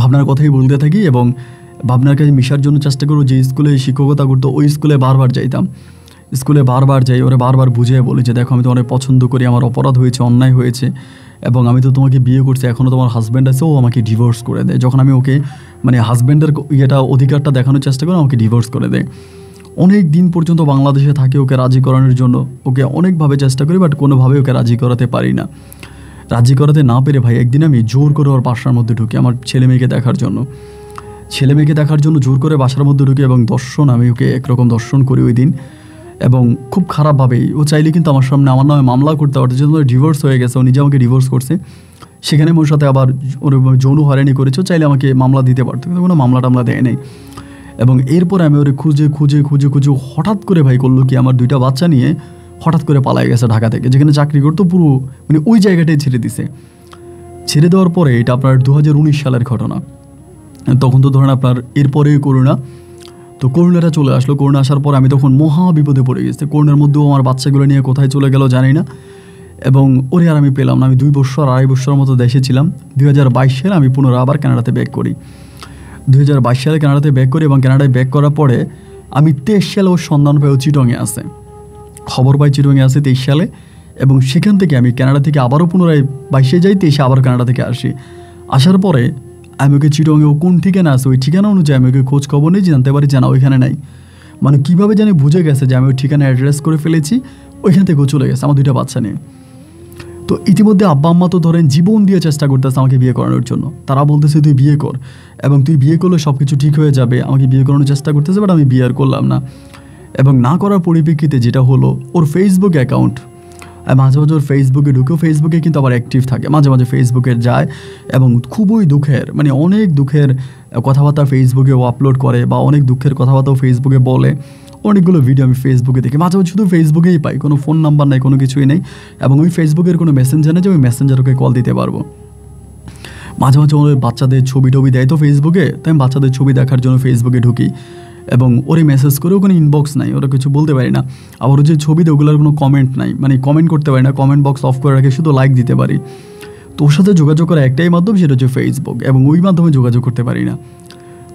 ভাবনার কথাই বলতে থাকি এবং ভাবনার কাছে মিশার জন্য চেষ্টা করবো। যে স্কুলে শিক্ষকতা করতো ওই স্কুলে বারবার যাইতাম, স্কুলে বারবার যাই, ওরা বারবার বুঝিয়ে বলি যে দেখো আমি তো অনেক পছন্দ করি, আমার অপরাধ হয়েছে, অন্যায় হয়েছে, এবং আমি তো তোমাকে বিয়ে করছি, এখনও তোমার হাজব্যান্ড আছে, ও আমাকে ডিভোর্স করে দেয়। যখন আমি ওকে মানে হাজব্যান্ডের অধিকারটা দেখানোর চেষ্টা করি, আমাকে ডিভোর্স করে দেয়। অনেক দিন পর্যন্ত বাংলাদেশে থাকে ওকে রাজি করানোর জন্য, ওকে অনেকভাবে চেষ্টা করি, বাট কোনোভাবে ওকে রাজি করাতে পারি না। রাজি করাতে না পেরে ভাই একদিন আমি জোর করে ওর বাসার মধ্যে ঢুকি আমার ছেলে মেয়েকে দেখার জন্য জোর করে বাসার মধ্যে ঢুকি এবং আমি ওকে একরকম দর্শন করি ওই দিন। এবং খুব খারাপভাবেই, ও চাইলে কিন্তু আমার নামে মামলা করতে পারতো, যেহেতু ডিভোর্স হয়ে গেছে, ও নিজে আমাকে ডিভোর্স করছে, সেখানে ওর সাথে আবার ওর যৌন হয়রানি করেছে, চাইলে আমাকে মামলা দিতে পারতো, কিন্তু কোনো মামলা দেয় নাই। এবং এরপরে আমি ওরে খুঁজে হঠাৎ করে ভাই করলো কি, আমার 2টা বাচ্চা নিয়ে হঠাৎ করে পালাই গেছে ঢাকা থেকে, যেখানে চাকরি করতো, পুরো মানে ওই জায়গাটাই ছেড়ে দেওয়ার পরে এটা আপনার 2019 সালের ঘটনা। তখন তো ধরেন আপনার এরপরেই করোনাটা চলে আসলো। করোনা আসার পর আমি তখন মহা বিপদে পড়ে গেছি। করোনার মধ্যেও আমার বাচ্চাগুলো নিয়ে কোথায় চলে গেল জানি না, এবং ওরে আর আমি পেলাম না। আমি 2 বছর মতো দেশে ছিলাম। 2022 সালে আমি পুনরায় আবার কানাডাতে ব্যাক করি। 2022 সালে কানাডাতে ব্যাক করি এবং কানাডায় ব্যাক করার পরে আমি 23 সালে ওর সন্ধান পাই, ও চিটংয়ে আছে, খবর পাই চিটংয়ে আছে 23 সালে। এবং সেখান থেকে আমি কানাডা থেকে আবারও পুনরায় 22-এ যাই, 23-এ আবার কানাডা থেকে আসার পরে আমি ওকে চিটংয়ে ও কোন ঠিকানা আছে ওই ঠিকানা অনুযায়ী আমি ওকে খোঁজ খবর নিয়ে জানতে পারি যে না ওইখানে নাই। মানে কীভাবে জানি বুঝে গেছে যে আমি ওই ঠিকানা অ্যাড্রেস করে ফেলেছি, ওইখান থেকেও চলে গেছে আমার 2টা বাচ্চা নিয়ে। তো ইতিমধ্যে আব্বা আম্মা তো ধরেন জীবন দিয়ে চেষ্টা করতেছে আমাকে বিয়ে করানোর জন্য। তারা বলতেছে তুই বিয়ে কর এবং তুই বিয়ে করলে সব কিছু ঠিক হয়ে যাবে, আমাকে বিয়ে করানোর চেষ্টা করতেছে, বাট আমি বিয়ে আর করলাম না। এবং না করার পরিপ্রেক্ষিতে যেটা হলো, ওর ফেসবুক অ্যাকাউন্ট, মাঝে মাঝে ওর ফেসবুকে ঢুকেও, ফেসবুকে কিন্তু আবার অ্যাক্টিভ থাকে, মাঝে মাঝে ফেসবুকে যায় এবং খুবই দুঃখের মানে অনেক দুঃখের কথাবার্তা ফেসবুকে ও আপলোড করে, বা অনেক দুঃখের কথাবার্তাও ফেসবুকে বলে। অনেকগুলো ভিডিও আমি ফেসবুকে দেখি, মাঝে মাঝে শুধু ফেসবুকেই পাই, কোনো ফোন নাম্বার নেই, কোনো কিছুই নেই, এবং ওই ফেসবুকের কোনো মেসেঞ্জার নেই যে ওই মেসেঞ্জারকে কল দিতে পারবো। মাঝে মাঝে ওই বাচ্চাদের ছবি দেয় তো ফেসবুকে, তাই আমি বাচ্চাদের ছবি দেখার জন্য ফেসবুকে ঢুকি এবং ওরে মেসেজ করে, ওখানে ইনবক্স নাই, ওরা কিছু বলতে পারি না। আবার যে ছবি দেয় ওগুলোর কোনো কমেন্ট নাই, মানে কমেন্ট করতে পারি না, কমেন্ট বক্স অফ করে রাখে, শুধু লাইক দিতে পারি। তো ওর সাথে যোগাযোগ করার একটাই মাধ্যম, সেটা হচ্ছে ফেসবুক, এবং ওই মাধ্যমে যোগাযোগ করতে পারি না।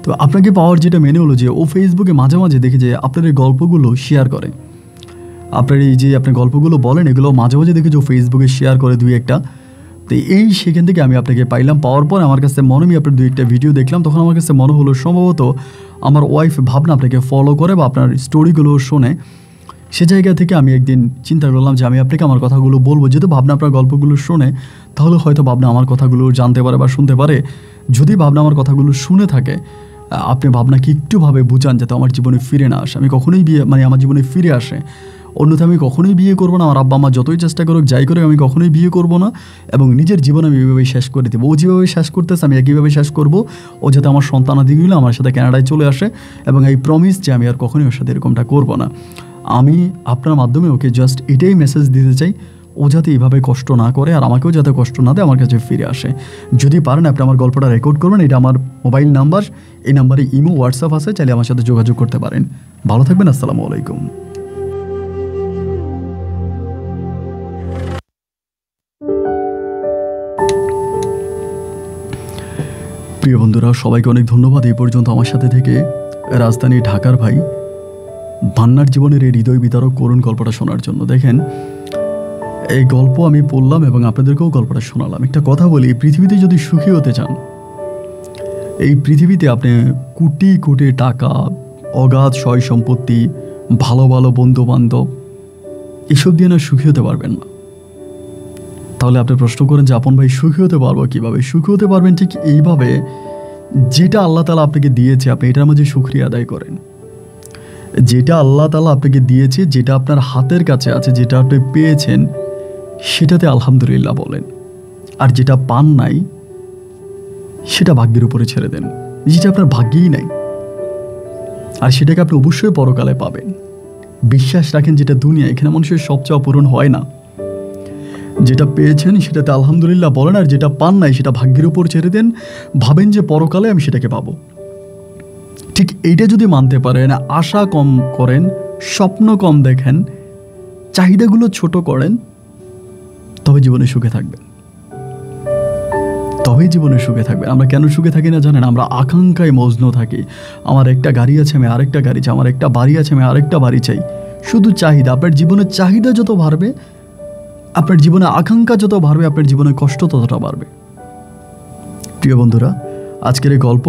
তো আপনাকে পাওয়ার যেটা মেনে হলো যে ও ফেসবুকে মাঝে মাঝে দেখি যে আপনার এই গল্পগুলো শেয়ার করে, আপনার এই যে আপনি গল্পগুলো বলেন এগুলো মাঝে মাঝে দেখি যে ও ফেসবুকে শেয়ার করে 2-1টা। তো সেখান থেকে আমি আপনাকে পাইলাম। পাওয়ার পর আমার কাছে আমি আপনার 2-1টা ভিডিও দেখলাম, তখন আমার কাছে মনে হলো সম্ভবত আমার ওয়াইফ ভাবনা আপনাকে ফলো করে বা আপনার স্টোরিগুলো শোনে। সে জায়গা থেকে আমি একদিন চিন্তা করলাম যে আমি আপনাকে আমার কথাগুলো বলবো, যেহেতু ভাবনা আপনার গল্পগুলো শোনে, তাহলে হয়তো ভাবনা আমার কথাগুলো জানতে পারে বা শুনতে পারে। যদি ভাবনা আমার কথাগুলো শুনে থাকে, আপনি ভাবনাকে একটুভাবে বুঝান যাতে আমার জীবনে ফিরে না আসে, আমি কখনোই আমার জীবনে ফিরে আসে। অন্যথা আমি কখনোই বিয়ে করবো না। আমার আব্বা মা যতই চেষ্টা করুক, যাই করে, আমি কখনোই বিয়ে করবো না এবং নিজের জীবন আমি এইভাবেই শেষ করে দেবো। ও যেভাবে শেষ করতেছে আমি একইভাবে শেষ করব। ও যাতে আমার সন্তানাদিগুলো আমার সাথে কানাডায় চলে আসে এবং এই প্রমিস যে আমি আর কখনোই ওর সাথে এরকমটা করবো না। আমি আপনার মাধ্যমে ওকে জাস্ট এটাই মেসেজ দিতে চাই, ও যাতে এইভাবে কষ্ট না করে আর আমাকেও যাতে কষ্ট না দেয়, আমার কাছে ফিরে আসে। যদি পারেন আপনি আমার গল্পটা রেকর্ড করবেন। এটা আমার মোবাইল নাম্বার, এই নাম্বারে ইমো, হোয়াটসঅ্যাপ আছে, চাইলে আমার সাথে যোগাযোগ করতে পারেন। ভালো থাকবেন। আসসালামু আলাইকুম। প্রিয় বন্ধুরা, সবাইকে অনেক ধন্যবাদ এই পর্যন্ত আমার সাথে থেকে রাজধানী ঢাকার ভাই বান্নার জীবনের এই হৃদয় বিতারক করুণ গল্পটা শোনার জন্য। দেখেন, এই গল্প আমি পড়লাম এবং আপনাদেরকেও গল্পটা শোনালাম। একটা কথা বলি, এই পৃথিবীতে যদি সুখী হতে চান, এই পৃথিবীতে আপনি কোটি কোটি টাকা, অগাধ সয় সম্পত্তি, ভালো ভালো বন্ধু বান্ধব, এসব দিয়ে না সুখী হতে পারবেন না। তাহলে আপনি প্রশ্ন করেন যে আপন ভাই সুখী হতে পারবো কীভাবে? সুখী হতে পারবেন ঠিক এইভাবে, যেটা আল্লাহ তাআলা আপনাকে দিয়েছে আপনি এটার মাঝে শুকরিয়া আদায় করেন। যেটা আল্লাহ তাআলা আপনাকে দিয়েছে, যেটা আপনার হাতের কাছে আছে, যেটা আপনি পেয়েছেন, সেটাতে আলহামদুলিল্লাহ বলেন। আর যেটা পান নাই সেটা ভাগ্যের উপরে ছেড়ে দেন, যেটা আপনার ভাগ্যেই নাই। আর সেটাকে আপনি অবশ্যই পরকালে পাবেন। বিশ্বাস রাখেন, যেটা দুনিয়া, এখানে মানুষের সবচেয়ে পূরণ হয় না। যেটা পেয়েছেন সেটাতে আলহামদুলিল্লাহ বলেন, আর যেটা পান নাই সেটা ভাগ্যের উপর ছেড়ে দেন। ভাবেন যে পরকালে আমি সেটাকে পাবো। ঠিক এইটা যদি মানতে পারেন, আশা কম করেন, স্বপ্ন কম দেখেন, চাহিদাগুলো ছোট করেন, তবে জীবনে সুখে থাকবেন। তবেই জীবনে সুখে থাকবেন। আমরা কেন সুখে থাকি না জানেন? আমরা আকাঙ্ক্ষায় মগ্ন থাকি। আমার একটা গাড়ি আছে, আমি আরেকটা গাড়ি চাই। আমার একটা বাড়ি আছে, আমি আরেকটা বাড়ি চাই। শুধু চাহিদা। আপনার জীবনের চাহিদা যত বাড়বে, আপনার জীবনে আকাঙ্ক্ষা যত বাড়বে, আপনার জীবনে কষ্ট ততটা বাড়বে। প্রিয় বন্ধুরা, আজকের এই গল্প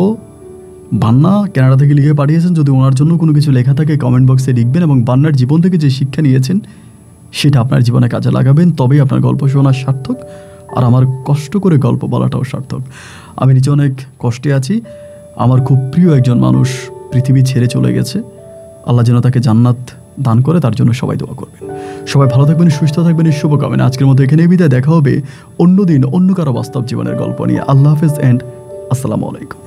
বান্না কানাডা থেকে লিখে পাঠিয়েছেন। যদি ওনার জন্য কোনো কিছু লেখা থাকে কমেন্ট বক্সে লিখবেন এবং বান্নার জীবন থেকে যে শিক্ষা নিয়েছেন সেটা আপনার জীবনে কাজে লাগাবেন। তবেই আপনার গল্প শোনা সার্থক, আর আমার কষ্ট করে গল্প বলাটাও সার্থক। আমি নিজে অনেক কষ্টে আছি। আমার খুব প্রিয় একজন মানুষ পৃথিবী ছেড়ে চলে গেছে। আল্লাহ যেন তাকে জান্নাত দান করে, তার জন্য সবাই দোয়া করবেন। সবাই ভালো থাকবেন, সুস্থ থাকবেন, এই শুভকামনা। আজকের মতো এখানেই বিদায়। দেখা হবে অন্য দিন অন্য কারো বাস্তব জীবনের গল্প নিয়ে। আল্লাহ হাফেজ অ্যান্ড আসসালামু আলাইকুম।